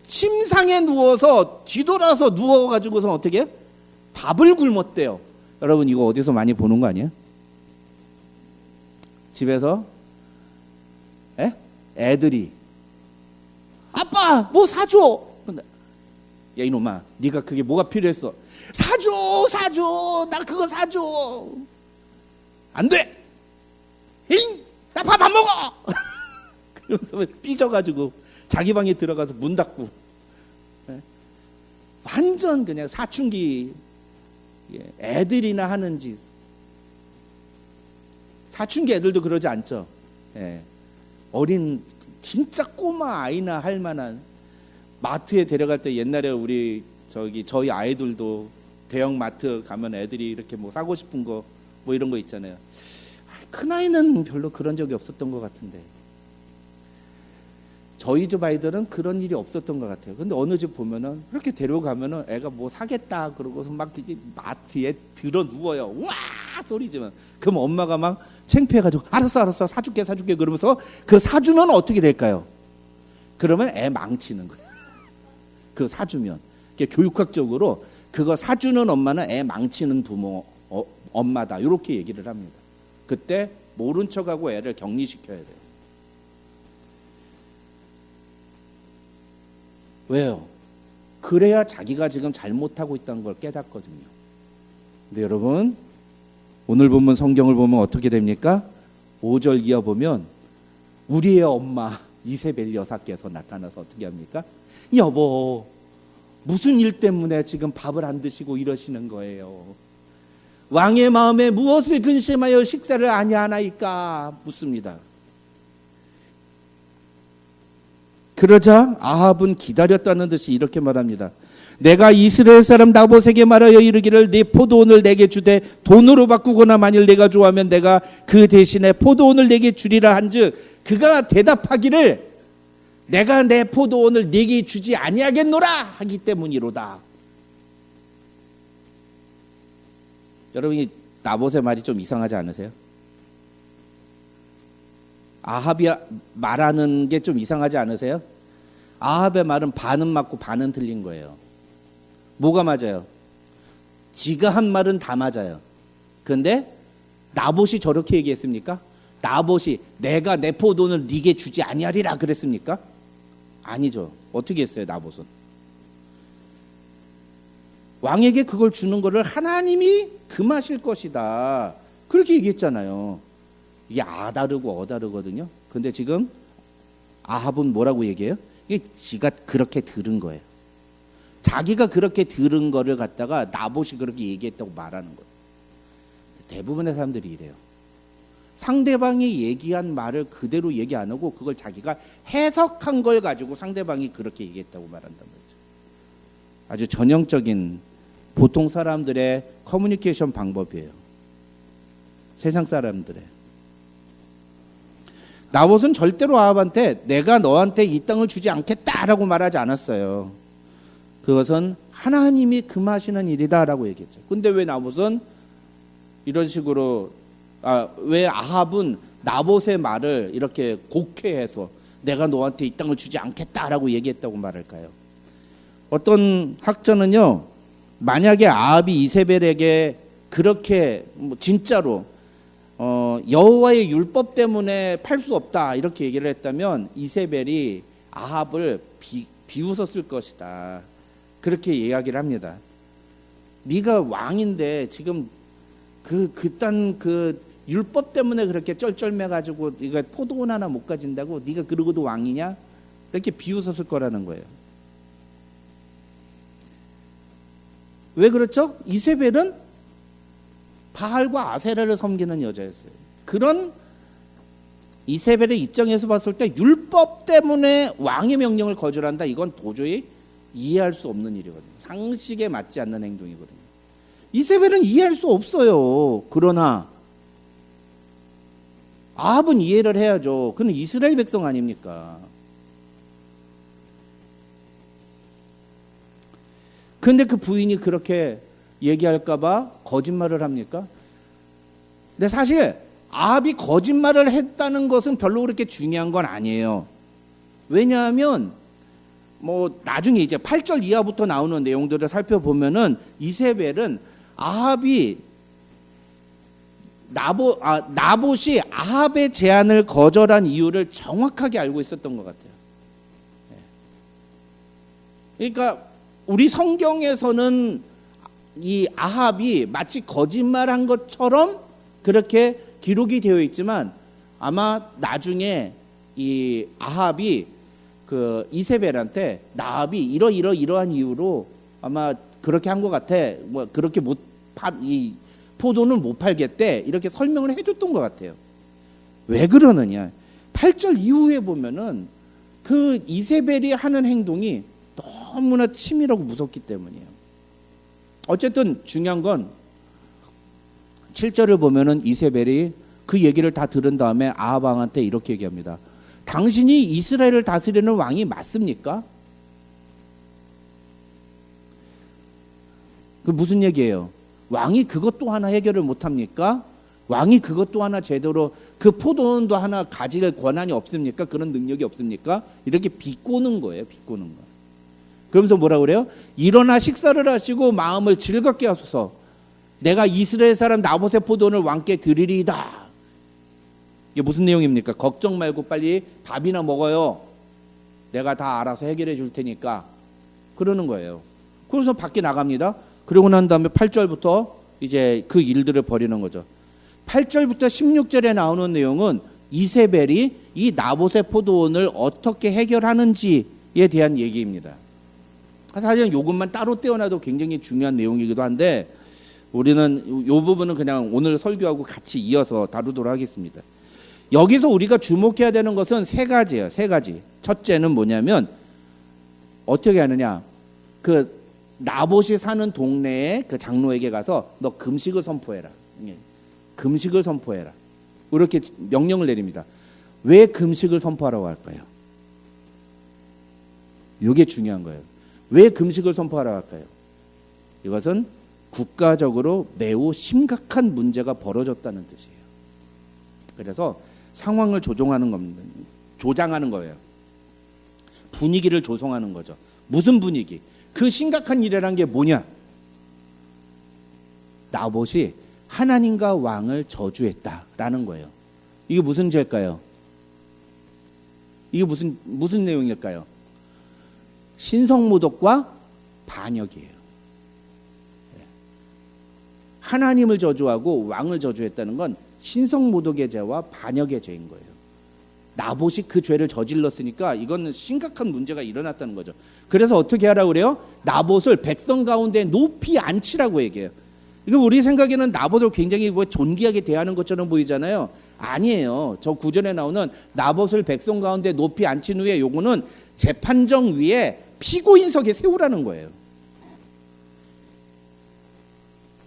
침상에 누워서 뒤돌아서 누워가지고서 어떻게 밥을 굶었대요. 여러분 이거 어디서 많이 보는 거 아니에요? 집에서 애들이 아빠 뭐 사줘. 근데 야 이놈아 네가 그게 뭐가 필요했어? 사줘 나 그거 사줘. 안 돼. 나 밥 안 먹어. 그러면서 삐져가지고 자기 방에 들어가서 문 닫고 완전 그냥 사춘기 애들이나 하는 짓. 사춘기 애들도 그러지 않죠. 어린 진짜 꼬마 아이나 할 만한 마트에 데려갈 때 옛날에 우리 저희 아이들도 대형 마트 가면 애들이 이렇게 뭐 사고 싶은 거 뭐 이런 거 있잖아요. 큰 아이는 별로 그런 적이 없었던 것 같은데 저희 집 아이들은 그런 일이 없었던 것 같아요. 근데 어느 집 보면은 그렇게 데려가면은 애가 뭐 사겠다 그러고서 막 마트에 들어 누워요. 와 소리지만 그럼 엄마가 막 창피해가지고 알았어 사줄게 그러면서 그 사주면 어떻게 될까요? 그러면 애 망치는 거예요. 그 사주면 교육학적으로 그거 사주는 엄마는 애 망치는 부모 엄마다 이렇게 얘기를 합니다. 그때 모른 척하고 애를 격리시켜야 돼요. 왜요? 그래야 자기가 지금 잘못하고 있다는 걸 깨닫거든요. 근데 여러분 오늘 본문 성경을 보면 어떻게 됩니까? 5절 이어보면 우리의 엄마 이세벨 여사께서 나타나서 어떻게 합니까? 여보 무슨 일 때문에 지금 밥을 안 드시고 이러시는 거예요? 왕의 마음에 무엇을 근심하여 식사를 아니하나이까 묻습니다. 그러자 아합은 기다렸다는 듯이 이렇게 말합니다. 내가 이스라엘 사람 나봇에게 말하여 이르기를 네 포도원을 내게 주되 돈으로 바꾸거나 만일 내가 좋아하면 내가 그 대신에 포도원을 내게 주리라 한즉 그가 대답하기를 내가 내 포도원을 네게 주지 아니하겠노라 하기 때문이로다. 여러분이 나봇의 말이 좀 이상하지 않으세요? 아합이 말하는 게 좀 이상하지 않으세요? 아합의 말은 반은 맞고 반은 틀린 거예요. 뭐가 맞아요? 지가 한 말은 다 맞아요. 그런데 나봇이 저렇게 얘기했습니까? 나봇이 내가 내 포도원을 네게 주지 아니하리라 그랬습니까? 아니죠. 어떻게 했어요 나봇은? 왕에게 그걸 주는 거를 하나님이 금하실 것이다 그렇게 얘기했잖아요. 이게 아다르고 어다르거든요. 근데 지금 아합은 뭐라고 얘기해요? 이게 지가 그렇게 들은 거예요. 자기가 그렇게 들은 거를 갖다가 나봇이 그렇게 얘기했다고 말하는 거예요. 대부분의 사람들이 이래요. 상대방이 얘기한 말을 그대로 얘기 안 하고 그걸 자기가 해석한 걸 가지고 상대방이 그렇게 얘기했다고 말한단 말이죠. 아주 전형적인 보통 사람들의 커뮤니케이션 방법이에요. 세상 사람들의. 나봇은 절대로 아합한테 내가 너한테 이 땅을 주지 않겠다라고 말하지 않았어요. 그것은 하나님이 금하시는 일이다라고 얘기했죠. 근데 왜 나봇은 이런 식으로 왜 아합은 나봇의 말을 이렇게 곡해해서 내가 너한테 이 땅을 주지 않겠다라고 얘기했다고 말할까요? 어떤 학자는요, 만약에 아합이 이세벨에게 그렇게 진짜로 여호와의 율법 때문에 팔 수 없다 이렇게 얘기를 했다면 이세벨이 아합을 비웃었을 것이다 그렇게 이야기를 합니다. 네가 왕인데 지금 그딴 율법 때문에 그렇게 쩔쩔매가지고 네가 포도원 하나 못 가진다고 네가 그러고도 왕이냐 이렇게 비웃었을 거라는 거예요. 왜 그렇죠? 이세벨은 바알과 아세라를 섬기는 여자였어요. 그런 이세벨의 입장에서 봤을 때 율법 때문에 왕의 명령을 거절한다. 이건 도저히 이해할 수 없는 일이거든요. 상식에 맞지 않는 행동이거든요. 이세벨은 이해할 수 없어요. 그러나 아합은 이해를 해야죠. 그는 이스라엘 백성 아닙니까? 근데 그 부인이 그렇게 얘기할까봐 거짓말을 합니까? 근데 사실 아합이 거짓말을 했다는 것은 별로 그렇게 중요한 건 아니에요. 왜냐하면 뭐 나중에 이제 8절 이하부터 나오는 내용들을 살펴보면은 이세벨은 아합이 나봇이 아합의 제안을 거절한 이유를 정확하게 알고 있었던 것 같아요. 그러니까 우리 성경에서는 이 아합이 마치 거짓말한 것처럼 그렇게 기록이 되어 있지만 아마 나중에 이 아합이 그 이세벨한테 나합이 이러한 이유로 아마 그렇게 한 것 같아. 뭐 그렇게 이 포도는 못 팔겠대. 이렇게 설명을 해줬던 것 같아요. 왜 그러느냐? 8절 이후에 보면은 그 이세벨이 하는 행동이 너무나 치밀하고 무섭기 때문이에요. 어쨌든 중요한 건 7절을 보면은 이세벨이 그 얘기를 다 들은 다음에 아합 왕한테 이렇게 얘기합니다. 당신이 이스라엘을 다스리는 왕이 맞습니까? 그 무슨 얘기예요? 왕이 그것도 하나 해결을 못합니까? 왕이 그것도 하나 제대로 그 포도원도 하나 가질 권한이 없습니까? 그런 능력이 없습니까? 이렇게 비꼬는 거예요. 비꼬는 거. 그러면서 뭐라 그래요? 일어나 식사를 하시고 마음을 즐겁게 하소서. 내가 이스라엘 사람 나봇의 포도원을 왕께 드리리이다. 이게 무슨 내용입니까? 걱정 말고 빨리 밥이나 먹어요. 내가 다 알아서 해결해 줄 테니까. 그러는 거예요. 그래서 밖에 나갑니다. 그러고 난 다음에 8절부터 이제 그 일들을 벌이는 거죠. 8절부터 16절에 나오는 내용은 이세벨이 이 나봇의 포도원을 어떻게 해결하는지에 대한 얘기입니다. 사실 이것만 따로 떼어놔도 굉장히 중요한 내용이기도 한데 우리는 이 부분은 그냥 오늘 설교하고 같이 이어서 다루도록 하겠습니다. 여기서 우리가 주목해야 되는 것은 세 가지예요. 세 가지. 첫째는 뭐냐면 어떻게 하느냐? 그 나봇이 사는 동네에 그 장로에게 가서 너 금식을 선포해라. 금식을 선포해라. 이렇게 명령을 내립니다. 왜 금식을 선포하라고 할까요? 이게 중요한 거예요. 왜 금식을 선포하라고 할까요? 이것은 국가적으로 매우 심각한 문제가 벌어졌다는 뜻이에요. 그래서 상황을 조정하는 겁니다. 조장하는 거예요. 분위기를 조성하는 거죠. 무슨 분위기? 그 심각한 일이라는 게 뭐냐? 나봇이 하나님과 왕을 저주했다라는 거예요. 이게 무슨 죄일까요? 이게 무슨 내용일까요? 신성모독과 반역이에요. 하나님을 저주하고 왕을 저주했다는 건 신성모독의 죄와 반역의 죄인 거예요. 나봇이 그 죄를 저질렀으니까 이거는 심각한 문제가 일어났다는 거죠. 그래서 어떻게 하라고 그래요? 나봇을 백성 가운데 높이 앉히라고 얘기해요. 이거 우리 생각에는 나봇을 굉장히 존귀하게 대하는 것처럼 보이잖아요. 아니에요. 저 구절에 나오는 나봇을 백성 가운데 높이 앉힌 후에 요거는 재판정 위에 피고인석에 세우라는 거예요.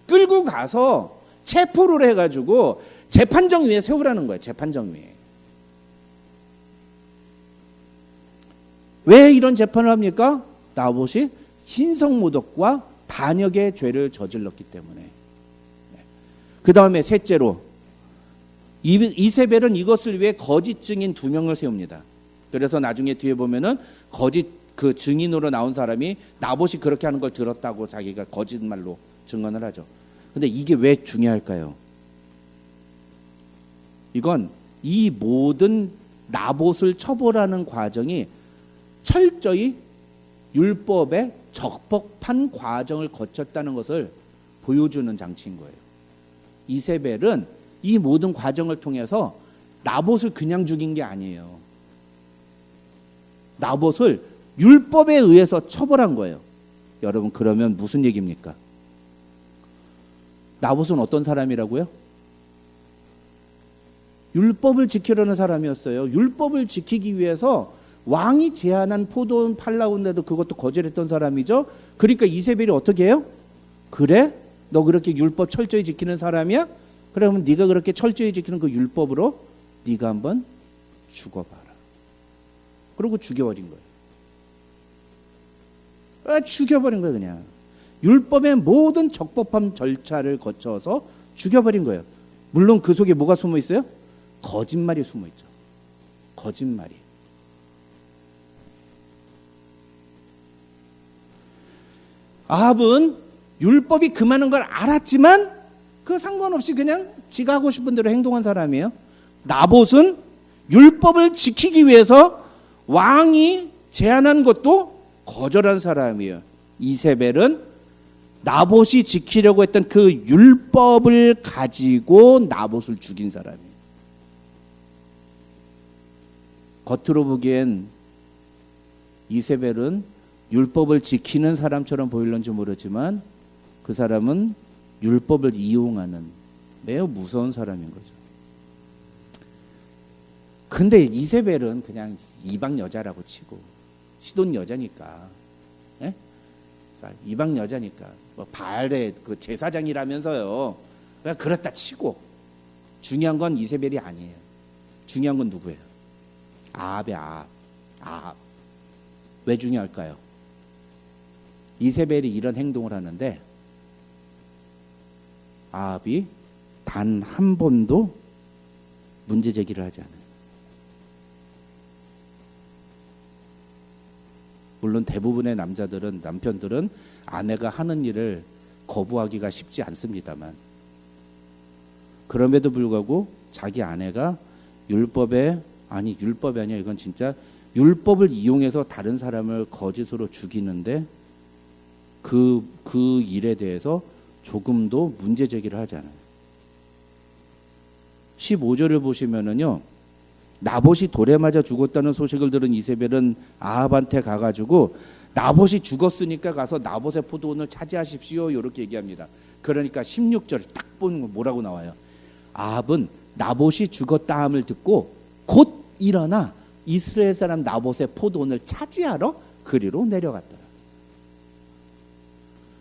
끌고 가서 체포를 해가지고 재판정 위에 세우라는 거예요. 재판정 위에. 왜 이런 재판을 합니까? 나봇이 신성모독과 반역의 죄를 저질렀기 때문에. 그 다음에 셋째로 이세벨은 이것을 위해 거짓 증인 2명을 세웁니다. 그래서 나중에 뒤에 보면은 거짓 그 증인으로 나온 사람이 나봇이 그렇게 하는 걸 들었다고 자기가 거짓말로 증언을 하죠. 근데 이게 왜 중요할까요? 이건 이 모든 나봇을 처벌하는 과정이 철저히 율법에 적법한 과정을 거쳤다는 것을 보여주는 장치인 거예요. 이세벨은 이 모든 과정을 통해서 나봇을 그냥 죽인 게 아니에요. 나봇을 율법에 의해서 처벌한 거예요. 여러분, 그러면 무슨 얘기입니까? 나봇은 어떤 사람이라고요? 율법을 지키려는 사람이었어요. 율법을 지키기 위해서 왕이 제안한 포도원 팔라운데도 그것도 거절했던 사람이죠. 그러니까 이세벨이 어떻게 해요? 그래? 너 그렇게 율법 철저히 지키는 사람이야? 그러면 네가 그렇게 철저히 지키는 그 율법으로 네가 한번 죽어봐라. 그러고 죽여버린 거예요. 죽여버린 거예요. 그냥 율법의 모든 적법한 절차를 거쳐서 죽여버린 거예요. 물론 그 속에 뭐가 숨어 있어요? 거짓말이 숨어 있죠. 거짓말이. 아합은 율법이 금하는 걸 알았지만 그 상관없이 그냥 지가 하고 싶은 대로 행동한 사람이에요. 나봇은 율법을 지키기 위해서 왕이 제안한 것도 거절한 사람이에요. 이세벨은 나봇이 지키려고 했던 그 율법을 가지고 나봇을 죽인 사람이에요. 겉으로 보기엔 이세벨은 율법을 지키는 사람처럼 보일런지 모르지만 그 사람은 율법을 이용하는 매우 무서운 사람인 거죠. 근데 이세벨은 그냥 이방 여자라고 치고 시돈 여자니까, 예? 이방 여자니까 뭐 바알의 그 제사장이라면서요. 그냥 그렇다 치고 중요한 건 이세벨이 아니에요. 중요한 건 누구예요? 아합의 아합. 아합. 왜 중요할까요? 이세벨이 이런 행동을 하는데 아합이 단 한 번도 문제 제기를 하지 않아요. 물론 대부분의 남편들은 아내가 하는 일을 거부하기가 쉽지 않습니다만, 그럼에도 불구하고 자기 아내가 율법이 아니야, 이건 진짜 율법을 이용해서 다른 사람을 거짓으로 죽이는데 그 일에 대해서 조금도 문제 제기를 하지 않아요. 15절을 보시면은요, 나봇이 돌에 맞아 죽었다는 소식을 들은 이세벨은 아합한테 가가지고 나봇이 죽었으니까 가서 나봇의 포도원을 차지하십시오, 이렇게 얘기합니다. 그러니까 16절 딱 보면 뭐라고 나와요? 아합은 나봇이 죽었다 함을 듣고 곧 일어나 이스라엘 사람 나봇의 포도원을 차지하러 그리로 내려갔더라.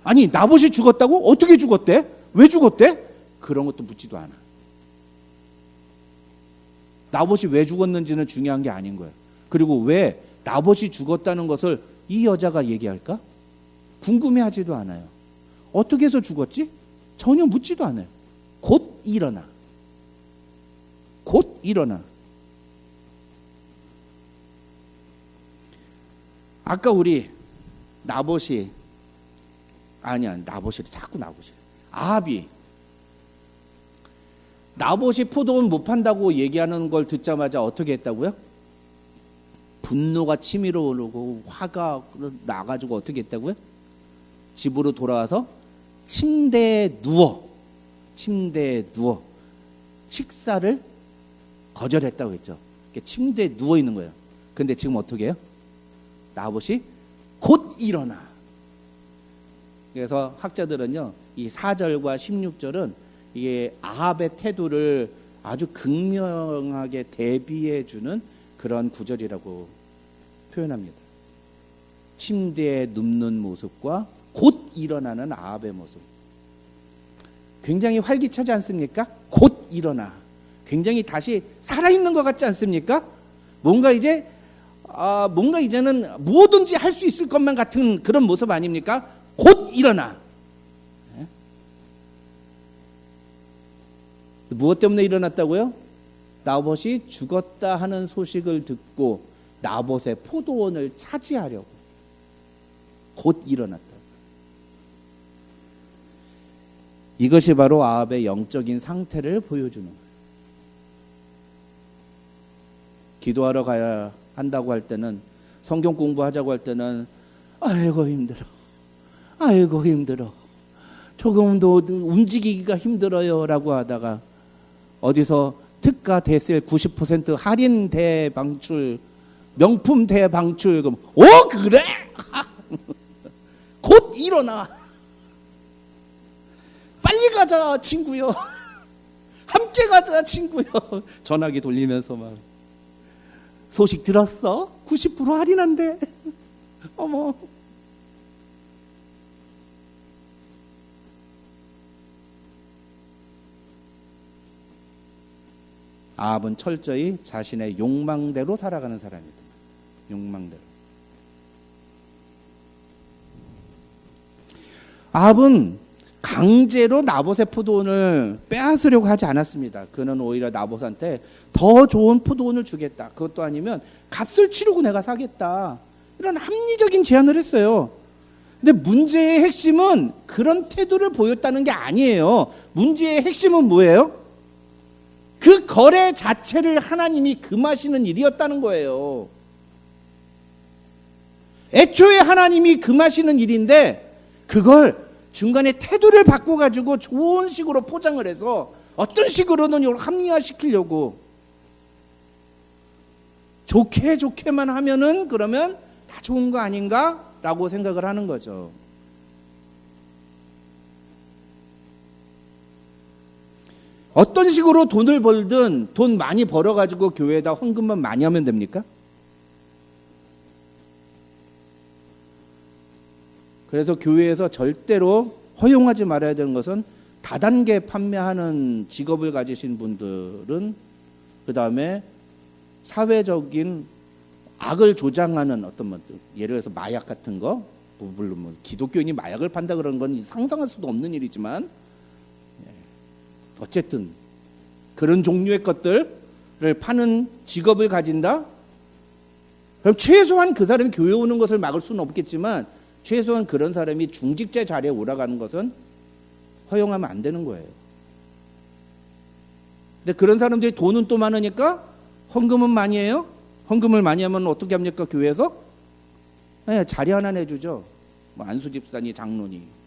아니, 나봇이 죽었다고? 어떻게 죽었대? 왜 죽었대? 그런 것도 묻지도 않아. 나봇이 왜 죽었는지는 중요한 게 아닌 거예요. 그리고 왜 나봇이 죽었다는 것을 이 여자가 얘기할까? 궁금해하지도 않아요. 어떻게 해서 죽었지? 전혀 묻지도 않아요. 곧 일어나. 곧 일어나. 아까 우리 나봇이 아합이 나봇이 포도원 못 판다고 얘기하는 걸 듣자마자 어떻게 했다고요? 분노가 치밀어 오르고 화가 나가지고 어떻게 했다고요? 집으로 돌아와서 침대에 누워 식사를 거절했다고 했죠. 침대에 누워 있는 거예요. 근데 지금 어떻게 해요? 나봇이 곧 일어나. 그래서 학자들은요, 이 4절과 16절은 이게 아합의 태도를 아주 극명하게 대비해 주는 그런 구절이라고 표현합니다. 침대에 눕는 모습과 곧 일어나는 아합의 모습, 굉장히 활기차지 않습니까? 곧 일어나. 굉장히 다시 살아있는 것 같지 않습니까? 뭔가 이제는 뭐든지 할 수 있을 것만 같은 그런 모습 아닙니까? 곧 일어나. 무엇 때문에 일어났다고요? 나봇이 죽었다 하는 소식을 듣고 나봇의 포도원을 차지하려고 곧 일어났다. 이것이 바로 아합의 영적인 상태를 보여주는 거예요. 기도하러 가야 한다고 할 때는, 성경 공부하자고 할 때는 아이고 힘들어, 조금도 움직이기가 힘들어요 라고 하다가 어디서 특가 대세일 90% 할인 대방출, 명품 대방출, 그럼 그래? 곧 일어나. 빨리 가자 친구요. 함께 가자 친구요. 전화기 돌리면서 막, 소식 들었어? 90% 할인한대. 어머. 아합은 철저히 자신의 욕망대로 살아가는 사람이다. 욕망대로. 아합은 강제로 나봇의 포도원을 빼앗으려고 하지 않았습니다. 그는 오히려 나봇한테 더 좋은 포도원을 주겠다. 그것도 아니면 값을 치르고 내가 사겠다. 이런 합리적인 제안을 했어요. 근데 문제의 핵심은 그런 태도를 보였다는 게 아니에요. 문제의 핵심은 뭐예요? 그 거래 자체를 하나님이 금하시는 일이었다는 거예요. 애초에 하나님이 금하시는 일인데 그걸 중간에 태도를 바꿔가지고 좋은 식으로 포장을 해서 어떤 식으로든 이걸 합리화시키려고 좋게만 하면은 그러면 다 좋은 거 아닌가라고 생각을 하는 거죠. 어떤 식으로 돈을 벌든 돈 많이 벌어가지고 교회에다 헌금만 많이 하면 됩니까? 그래서 교회에서 절대로 허용하지 말아야 되는 것은 다단계 판매하는 직업을 가지신 분들은 그 다음에 사회적인 악을 조장하는 어떤 뭐 예를 들어서 마약 같은 거, 물론 뭐 기독교인이 마약을 판다 그런 건 상상할 수도 없는 일이지만 어쨌든 그런 종류의 것들을 파는 직업을 가진다? 그럼 최소한 그 사람이 교회 오는 것을 막을 수는 없겠지만 최소한 그런 사람이 중직자 자리에 올라가는 것은 허용하면 안 되는 거예요. 근데 그런 사람들이 돈은 또 많으니까 헌금은 많이 해요? 헌금을 많이 하면 어떻게 합니까? 교회에서? 네, 자리 하나 내주죠. 뭐 안수 집사니 장로니.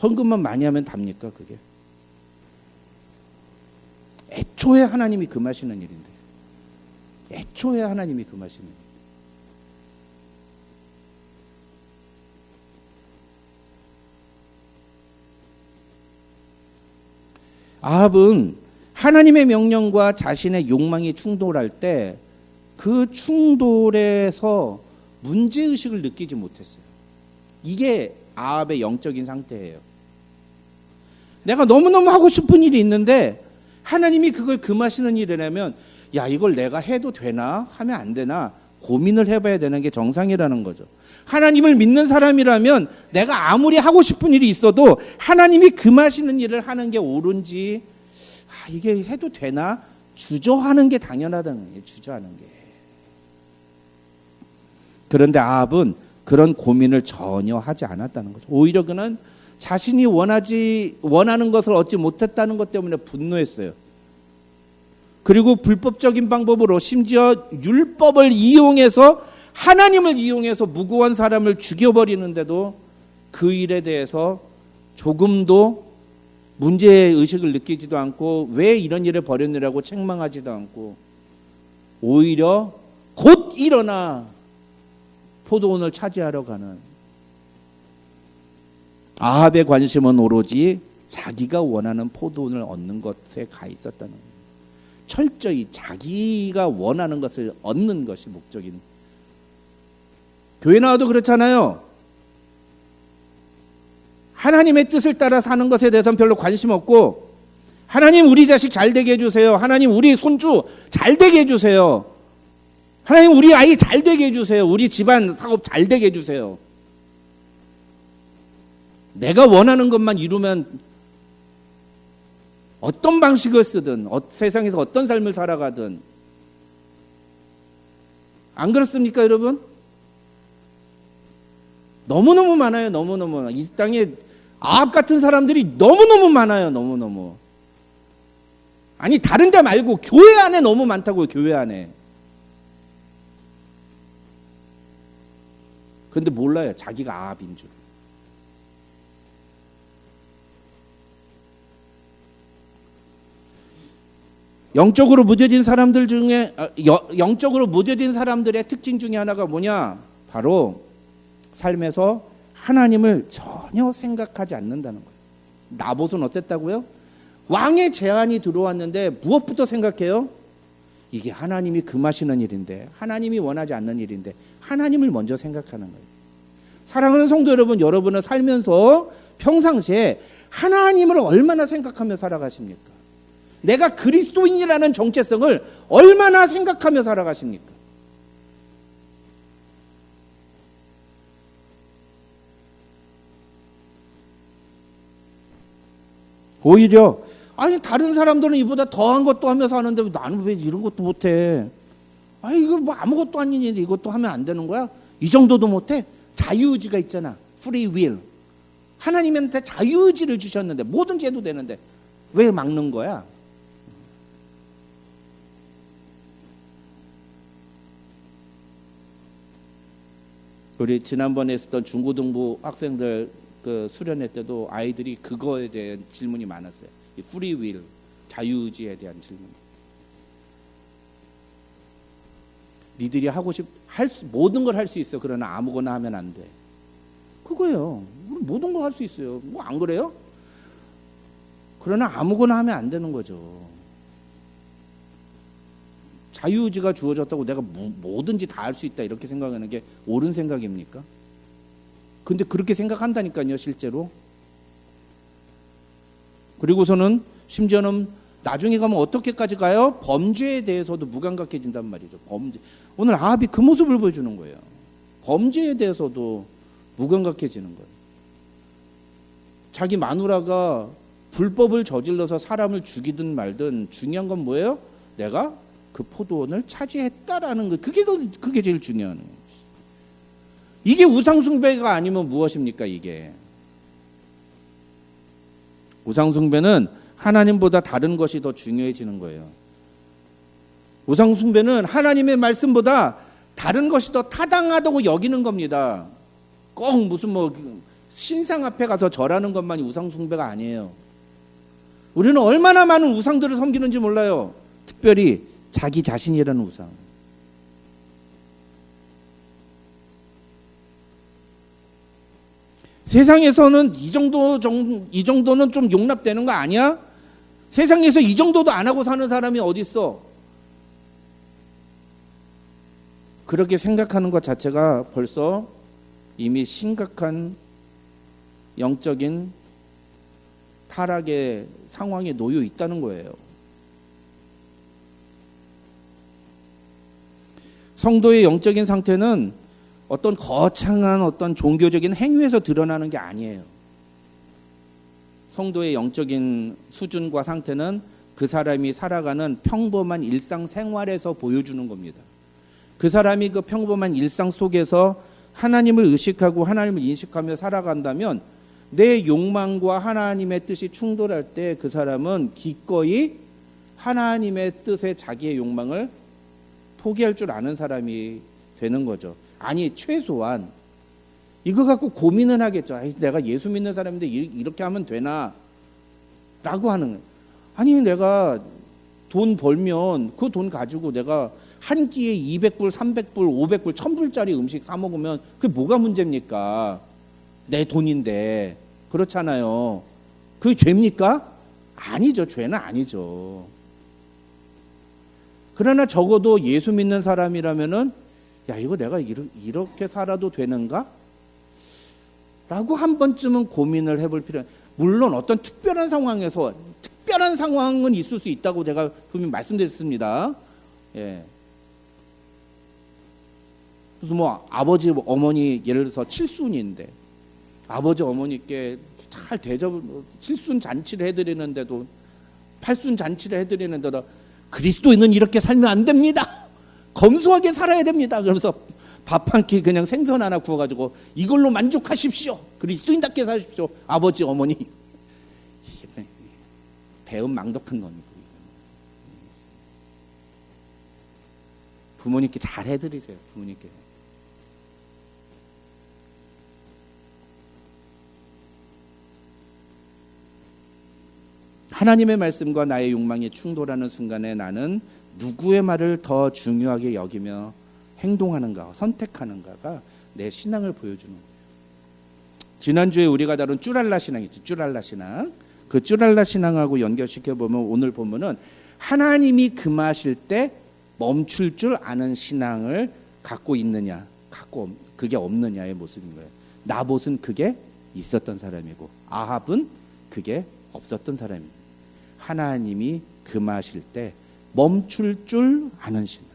헌금만 많이 하면 답니까? 그게? 애초에 하나님이 금하시는 일인데. 애초에 하나님이 금하시는 일. 아합은 하나님의 명령과 자신의 욕망이 충돌할 때 그 충돌에서 문제의식을 느끼지 못했어요. 이게 아합의 영적인 상태예요. 내가 너무너무 하고 싶은 일이 있는데 하나님이 그걸 금하시는 일이라면 야 이걸 내가 해도 되나 하면 안 되나 고민을 해봐야 되는 게 정상이라는 거죠. 하나님을 믿는 사람이라면 내가 아무리 하고 싶은 일이 있어도 하나님이 금하시는 일을 하는 게 옳은지 이게 해도 되나 주저하는 게 당연하다는 거예요. 주저하는 게. 그런데 아합은 그런 고민을 전혀 하지 않았다는 거죠. 오히려 그는 자신이 원하는 것을 얻지 못했다는 것 때문에 분노했어요. 그리고 불법적인 방법으로 심지어 율법을 이용해서 하나님을 이용해서 무고한 사람을 죽여버리는데도 그 일에 대해서 조금도 문제의식을 느끼지도 않고 왜 이런 일을 벌였느라고 책망하지도 않고 오히려 곧 일어나 포도원을 차지하러 가는 아합의 관심은 오로지 자기가 원하는 포도원을 얻는 것에 가 있었다는 거예요. 철저히 자기가 원하는 것을 얻는 것이 목적인. 교회 나와도 그렇잖아요. 하나님의 뜻을 따라 사는 것에 대해서는 별로 관심 없고 하나님 우리 자식 잘 되게 해주세요. 하나님 우리 손주 잘 되게 해주세요. 하나님 우리 아이 잘 되게 해주세요. 우리 집안 사업 잘 되게 해주세요. 내가 원하는 것만 이루면 어떤 방식을 쓰든 세상에서 어떤 삶을 살아가든 안 그렇습니까 여러분? 너무너무 많아요. 너무너무. 이 땅에 아합 같은 사람들이 너무너무 많아요. 너무너무. 아니 다른 데 말고 교회 안에 너무 많다고요. 교회 안에. 근데 몰라요. 자기가 아합인 줄. 영적으로 무뎌진 사람들 중에 영적으로 무뎌진 사람들의 특징 중에 하나가 뭐냐? 바로 삶에서 하나님을 전혀 생각하지 않는다는 거예요. 나봇은 어땠다고요? 왕의 제안이 들어왔는데 무엇부터 생각해요? 이게 하나님이 금하시는 일인데 하나님이 원하지 않는 일인데 하나님을 먼저 생각하는 거예요. 사랑하는 성도 여러분, 여러분은 살면서 평상시에 하나님을 얼마나 생각하며 살아가십니까? 내가 그리스도인이라는 정체성을 얼마나 생각하며 살아가십니까? 오히려 아니 다른 사람들은 이보다 더한 것도 하면서 하는데 나는 왜 이런 것도 못해? 아 이거 뭐 아무것도 아닌 일인데 이것도 하면 안 되는 거야? 이 정도도 못해? 자유의지가 있잖아. free will. 하나님한테 자유의지를 주셨는데 뭐든지 해도 되는데 왜 막는 거야? 우리 지난번에 했었던 중고등부 학생들 그 수련회 때도 아이들이 그거에 대한 질문이 많았어요. 이 free will, 자유의지에 대한 질문. 니들이 하고 모든 걸 할 수 있어. 그러나 아무거나 하면 안 돼. 그거예요. 모든 거 할 수 있어요. 뭐 안 그래요? 그러나 아무거나 하면 안 되는 거죠. 자유의지가 주어졌다고 내가 뭐든지 다 할 수 있다 이렇게 생각하는 게 옳은 생각입니까? 근데 그렇게 생각한다니까요, 실제로. 그리고서는 심지어는 나중에 가면 어떻게까지 가요? 범죄에 대해서도 무감각해진단 말이죠. 범죄. 오늘 아합이 그 모습을 보여주는 거예요. 범죄에 대해서도 무감각해지는 거예요. 자기 마누라가 불법을 저질러서 사람을 죽이든 말든 중요한 건 뭐예요? 내가 그 포도원을 차지했다라는 거. 그게 제일 중요한 거예요. 이게 우상숭배가 아니면 무엇입니까? 이게 우상숭배는 하나님보다 다른 것이 더 중요해지는 거예요. 우상숭배는 하나님의 말씀보다 다른 것이 더 타당하다고 여기는 겁니다. 꼭 무슨 뭐 신상 앞에 가서 절하는 것만이 우상숭배가 아니에요. 우리는 얼마나 많은 우상들을 섬기는지 몰라요. 특별히 자기 자신이라는 우상. 세상에서는 이 정도는 좀 용납되는 거 아니야? 세상에서 이 정도도 안 하고 사는 사람이 어디 있어? 그렇게 생각하는 것 자체가 벌써 이미 심각한 영적인 타락의 상황에 놓여 있다는 거예요. 성도의 영적인 상태는 어떤 거창한 어떤 종교적인 행위에서 드러나는 게 아니에요. 성도의 영적인 수준과 상태는 그 사람이 살아가는 평범한 일상생활에서 보여주는 겁니다. 그 사람이 그 평범한 일상 속에서 하나님을 의식하고 하나님을 인식하며 살아간다면 내 욕망과 하나님의 뜻이 충돌할 때 그 사람은 기꺼이 하나님의 뜻에 자기의 욕망을 포기할 줄 아는 사람이 되는 거죠. 아니 최소한 이거 갖고 고민은 하겠죠. 내가 예수 믿는 사람인데 이렇게 하면 되나? 라고 하는 거예요. 아니 내가 돈 벌면 그 돈 가지고 내가 한 끼에 200불, 300불, 500불, 1000불짜리 음식 사 먹으면 그게 뭐가 문제입니까? 내 돈인데. 그렇잖아요. 그게 죄입니까? 아니죠. 죄는 아니죠. 그러나 적어도 예수 믿는 사람이라면은 야 이거 내가 이렇게 살아도 되는가? 라고 한 번쯤은 고민을 해볼 필요는. 물론 어떤 특별한 상황에서 특별한 상황은 있을 수 있다고 제가 분명히 말씀드렸습니다. 예. 무슨 뭐 아버지 어머니 예를 들어서 칠순인데 아버지 어머니께 잘 대접 칠순 잔치를 해드리는데도 팔순 잔치를 해드리는데도 그리스도인은 이렇게 살면 안 됩니다. 검소하게 살아야 됩니다. 그러면서 밥 한 끼 그냥 생선 하나 구워가지고 이걸로 만족하십시오. 그리스도인답게 사십시오. 아버지 어머니 배은 망덕한 놈이고 부모님께 잘 해드리세요. 부모님께. 하나님의 말씀과 나의 욕망이 충돌하는 순간에 나는 누구의 말을 더 중요하게 여기며 행동하는가, 선택하는가가 내 신앙을 보여주는 거예요. 지난주에 우리가 다룬 쭈랄라 신앙 있죠. 쭈랄라 신앙. 그 쭈랄라 신앙하고 연결시켜보면 오늘 보면은 하나님이 금하실 때 멈출 줄 아는 신앙을 갖고 있느냐, 그게 없느냐의 모습인 거예요. 나봇은 그게 있었던 사람이고 아합은 그게 없었던 사람입니다. 하나님이 금하실 때 멈출 줄 아는 신앙.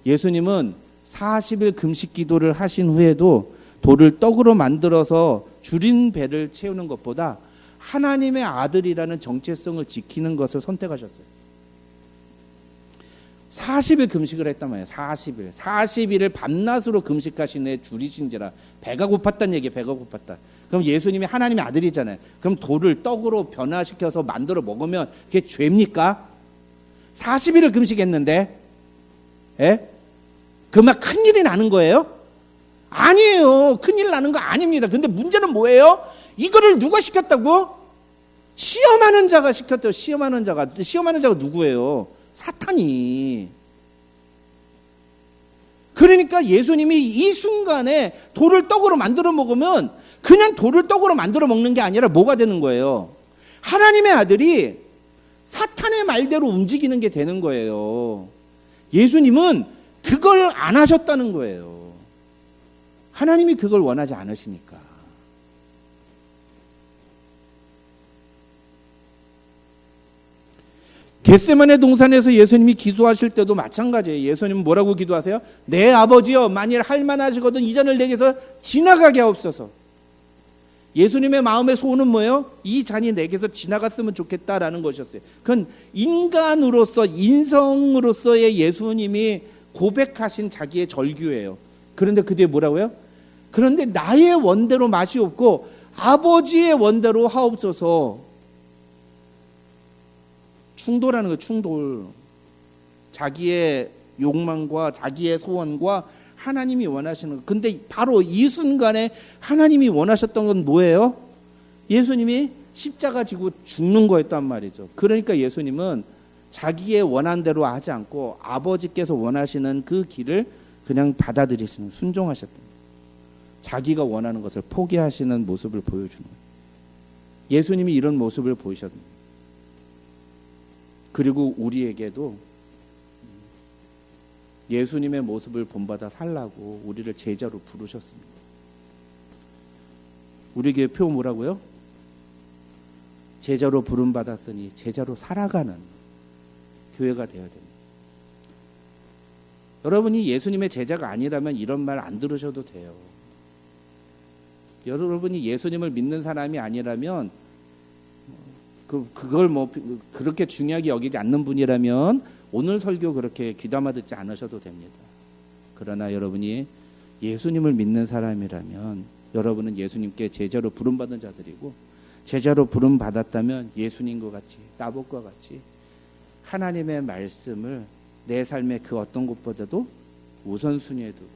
예수님은 40일 금식 기도를 하신 후에도 돌을 떡으로 만들어서 줄인 배를 채우는 것보다 하나님의 아들이라는 정체성을 지키는 것을 선택하셨어요. 40일 금식을 했단 말이에요. 40일을 밤낮으로 금식하시네 줄이신지라. 배가 고팠다는 얘기예요. 배가 고팠다. 그럼 예수님이 하나님의 아들이잖아요. 그럼 돌을 떡으로 변화시켜서 만들어 먹으면 그게 죄입니까? 40일을 금식했는데 그만 큰일이 나는 거예요? 아니에요. 큰일 나는 거 아닙니다. 근데 문제는 뭐예요? 이거를 누가 시켰다고? 시험하는 자가 시켰대요. 시험하는 자가 누구예요? 사탄이. 그러니까 예수님이 이 순간에 돌을 떡으로 만들어 먹으면 그냥 돌을 떡으로 만들어 먹는 게 아니라 뭐가 되는 거예요? 하나님의 아들이 사탄의 말대로 움직이는 게 되는 거예요. 예수님은 그걸 안 하셨다는 거예요. 하나님이 그걸 원하지 않으시니까. 겟세마네 동산에서 예수님이 기도하실 때도 마찬가지예요. 예수님은 뭐라고 기도하세요? 내 아버지여, 만일 할 만하시거든 이 잔을 내게서 지나가게 하옵소서. 예수님의 마음의 소원은 뭐예요? 이 잔이 내게서 지나갔으면 좋겠다라는 것이었어요. 그건 인간으로서, 인성으로서의 예수님이 고백하신 자기의 절규예요. 그런데 그 뒤에 뭐라고요? 그런데 나의 원대로 맛이 없고 아버지의 원대로 하옵소서. 충돌하는 거예요. 충돌. 자기의 욕망과 자기의 소원과 하나님이 원하시는 거. 근데 바로 이 순간에 하나님이 원하셨던 건 뭐예요? 예수님이 십자가 지고 죽는 거였단 말이죠. 그러니까 예수님은 자기의 원한 대로 하지 않고 아버지께서 원하시는 그 길을 그냥 받아들이시는, 순종하셨던 거예요. 자기가 원하는 것을 포기하시는 모습을 보여주는 거예요. 예수님이 이런 모습을 보이셨습니다. 그리고 우리에게도 예수님의 모습을 본받아 살라고 우리를 제자로 부르셨습니다. 우리 교회 표 뭐라고요? 제자로 부름받았으니 제자로 살아가는 교회가 되어야 됩니다. 여러분이 예수님의 제자가 아니라면 이런 말 안 들으셔도 돼요. 여러분이 예수님을 믿는 사람이 아니라면 그걸 뭐 그렇게 중요하게 여기지 않는 분이라면 오늘 설교 그렇게 귀담아 듣지 않으셔도 됩니다. 그러나 여러분이 예수님을 믿는 사람이라면 여러분은 예수님께 제자로 부름받은 자들이고, 제자로 부름받았다면 예수님과 같이, 나봇과 같이 하나님의 말씀을 내 삶의 그 어떤 것보다도 우선순위에 두고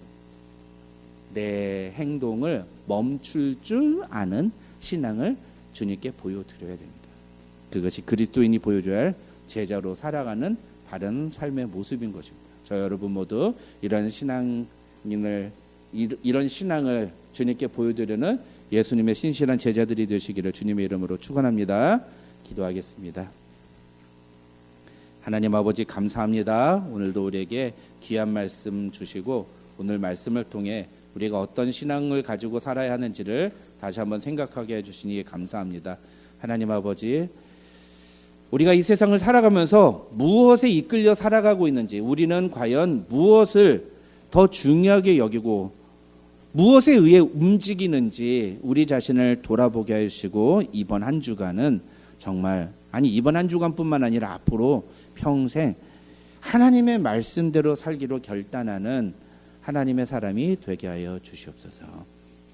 내 행동을 멈출 줄 아는 신앙을 주님께 보여드려야 됩니다. 그것이 그리스도인이 보여줘야 할 제자로 살아가는 바른 삶의 모습인 것입니다. 저 여러분 모두 이런 신앙을 주님께 보여드리는 예수님의 신실한 제자들이 되시기를 주님의 이름으로 축원합니다. 기도하겠습니다. 하나님 아버지 감사합니다. 오늘도 우리에게 귀한 말씀 주시고 오늘 말씀을 통해 우리가 어떤 신앙을 가지고 살아야 하는지를 다시 한번 생각하게 해주시니 감사합니다. 하나님 아버지, 우리가 이 세상을 살아가면서 무엇에 이끌려 살아가고 있는지, 우리는 과연 무엇을 더 중요하게 여기고 무엇에 의해 움직이는지 우리 자신을 돌아보게 해주시고, 이번 한 주간은 정말, 이번 한 주간뿐만 아니라 앞으로 평생 하나님의 말씀대로 살기로 결단하는 하나님의 사람이 되게 하여 주시옵소서.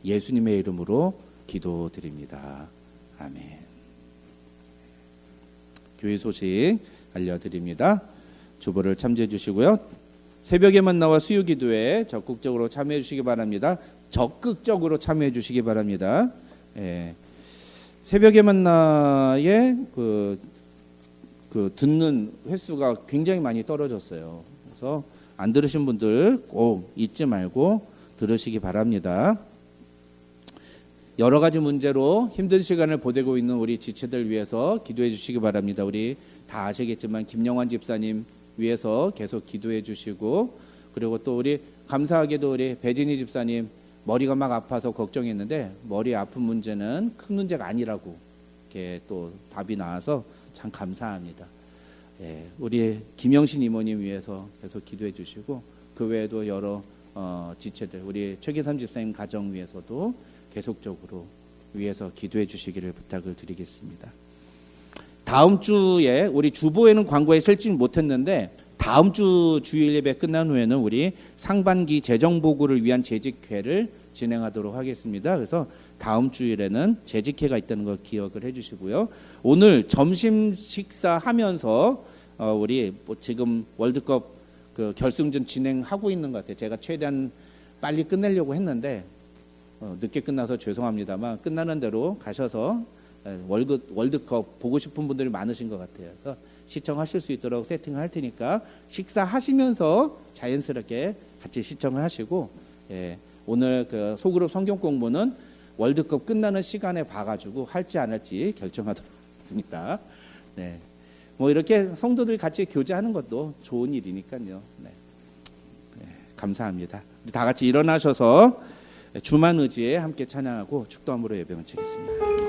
예수님의 이름으로 기도드립니다. 아멘. 교회 소식 알려드립니다. 주보를 참조해 주시고요. 새벽에만 나와 수요기도에 적극적으로 참여해 주시기 바랍니다. 적극적으로 참여해 주시기 바랍니다. 새벽에 만나에 그 듣는 횟수가 굉장히 많이 떨어졌어요. 그래서 안 들으신 분들 꼭 잊지 말고 들으시기 바랍니다. 여러 가지 문제로 힘든 시간을 보내고 있는 우리 지체들 위해서 기도해 주시기 바랍니다. 우리 다 아시겠지만 김영환 집사님 위해서 계속 기도해 주시고, 그리고 또 우리 감사하게도 우리 배진희 집사님 머리가 막 아파서 걱정했는데 머리 아픈 문제는 큰 문제가 아니라고 이렇게 또 답이 나와서 참 감사합니다. 우리 김영신 이모님 위해서 계속 기도해 주시고, 그 외에도 여러 지체들, 우리 최계삼 집사님 가정 위해서도 계속적으로 위해서 기도해 주시기를 부탁을 드리겠습니다. 다음 주에 우리 주보에는 광고에 실지 못했는데 다음 주 주일 예배 끝난 후에는 우리 상반기 재정 보고를 위한 재직회를 진행하도록 하겠습니다. 그래서 다음 주일에는 재직회가 있다는 걸 기억을 해주시고요. 오늘 점심 식사하면서 우리 지금 월드컵 그 결승전 진행하고 있는 것 같아요. 제가 최대한 빨리 끝내려고 했는데 늦게 끝나서 죄송합니다만 끝나는 대로 가셔서 월드컵 보고 싶은 분들이 많으신 것 같아요. 그래서 시청하실 수 있도록 세팅을 할 테니까 식사하시면서 자연스럽게 같이 시청을 하시고, 오늘 그 소그룹 성경 공부는 월드컵 끝나는 시간에 봐가지고 할지 안 할지 결정하도록 하겠습니다. 네, 뭐 이렇게 성도들이 같이 교제하는 것도 좋은 일이니까요. 네, 감사합니다. 우리 다 같이 일어나셔서 주만 의지에 함께 찬양하고 축도함으로 예배 마치겠습니다.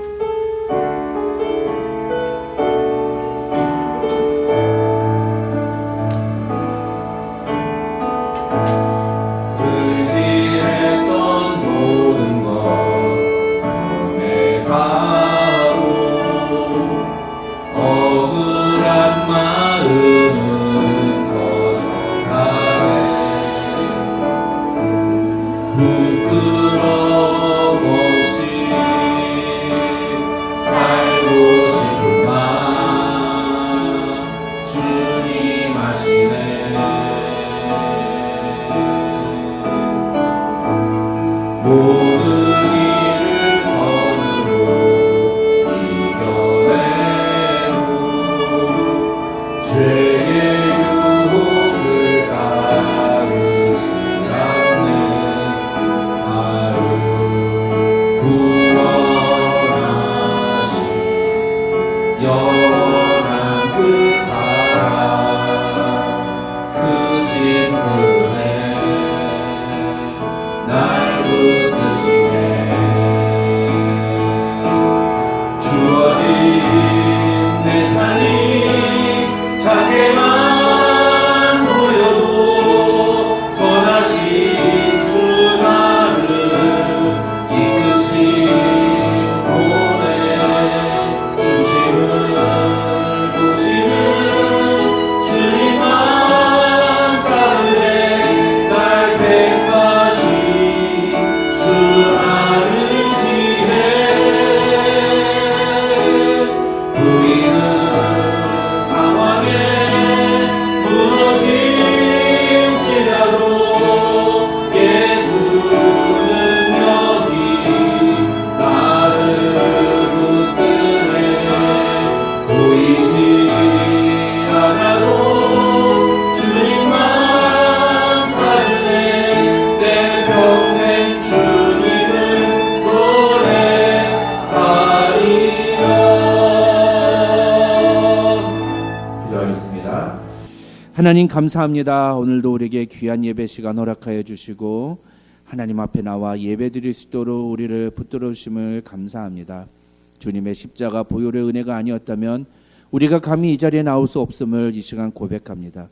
하나님 감사합니다. 오늘도 우리에게 귀한 예배 시간 허락하여 주시고 하나님 앞에 나와 예배드릴 수 있도록 우리를 붙들어 주심을 감사합니다. 주님의 십자가 보혈의 은혜가 아니었다면 우리가 감히 이 자리에 나올 수 없음을 이 시간 고백합니다.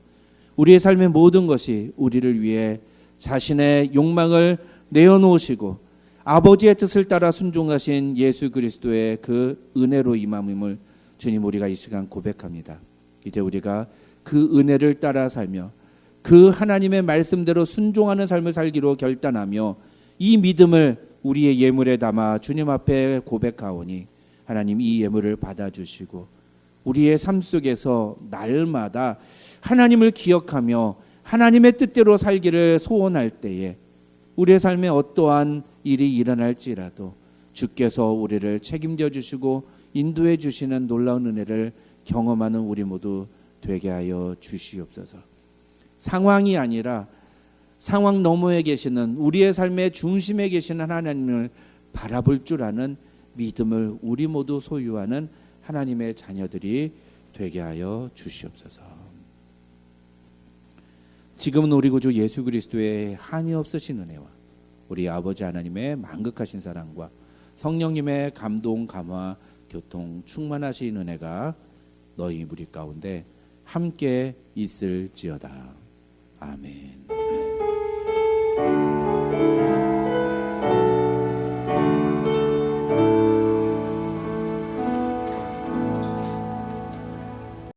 우리의 삶의 모든 것이 우리를 위해 자신의 욕망을 내어놓으시고 아버지의 뜻을 따라 순종하신 예수 그리스도의 그 은혜로 임함임을 주님 우리가 이 시간 고백합니다. 이제 우리가 그 은혜를 따라 살며 그 하나님의 말씀대로 순종하는 삶을 살기로 결단하며 이 믿음을 우리의 예물에 담아 주님 앞에 고백하오니 하나님 이 예물을 받아주시고 우리의 삶 속에서 날마다 하나님을 기억하며 하나님의 뜻대로 살기를 소원할 때에 우리의 삶에 어떠한 일이 일어날지라도 주께서 우리를 책임져 주시고 인도해 주시는 놀라운 은혜를 경험하는 우리 모두 되게 하여 주시옵소서. 상황이 아니라 상황 너머에 계시는 우리의 삶의 중심에 계시는 하나님을 바라볼 줄 아는 믿음을 우리 모두 소유하는 하나님의 자녀들이 되게 하여 주시옵소서. 지금은 우리 구주 예수 그리스도의 한이 없으신 은혜와 우리 아버지 하나님의 만극하신 사랑과 성령님의 감동 감화 교통 충만하신 은혜가 너희 무리 가운데 함께 있을지어다. 아멘.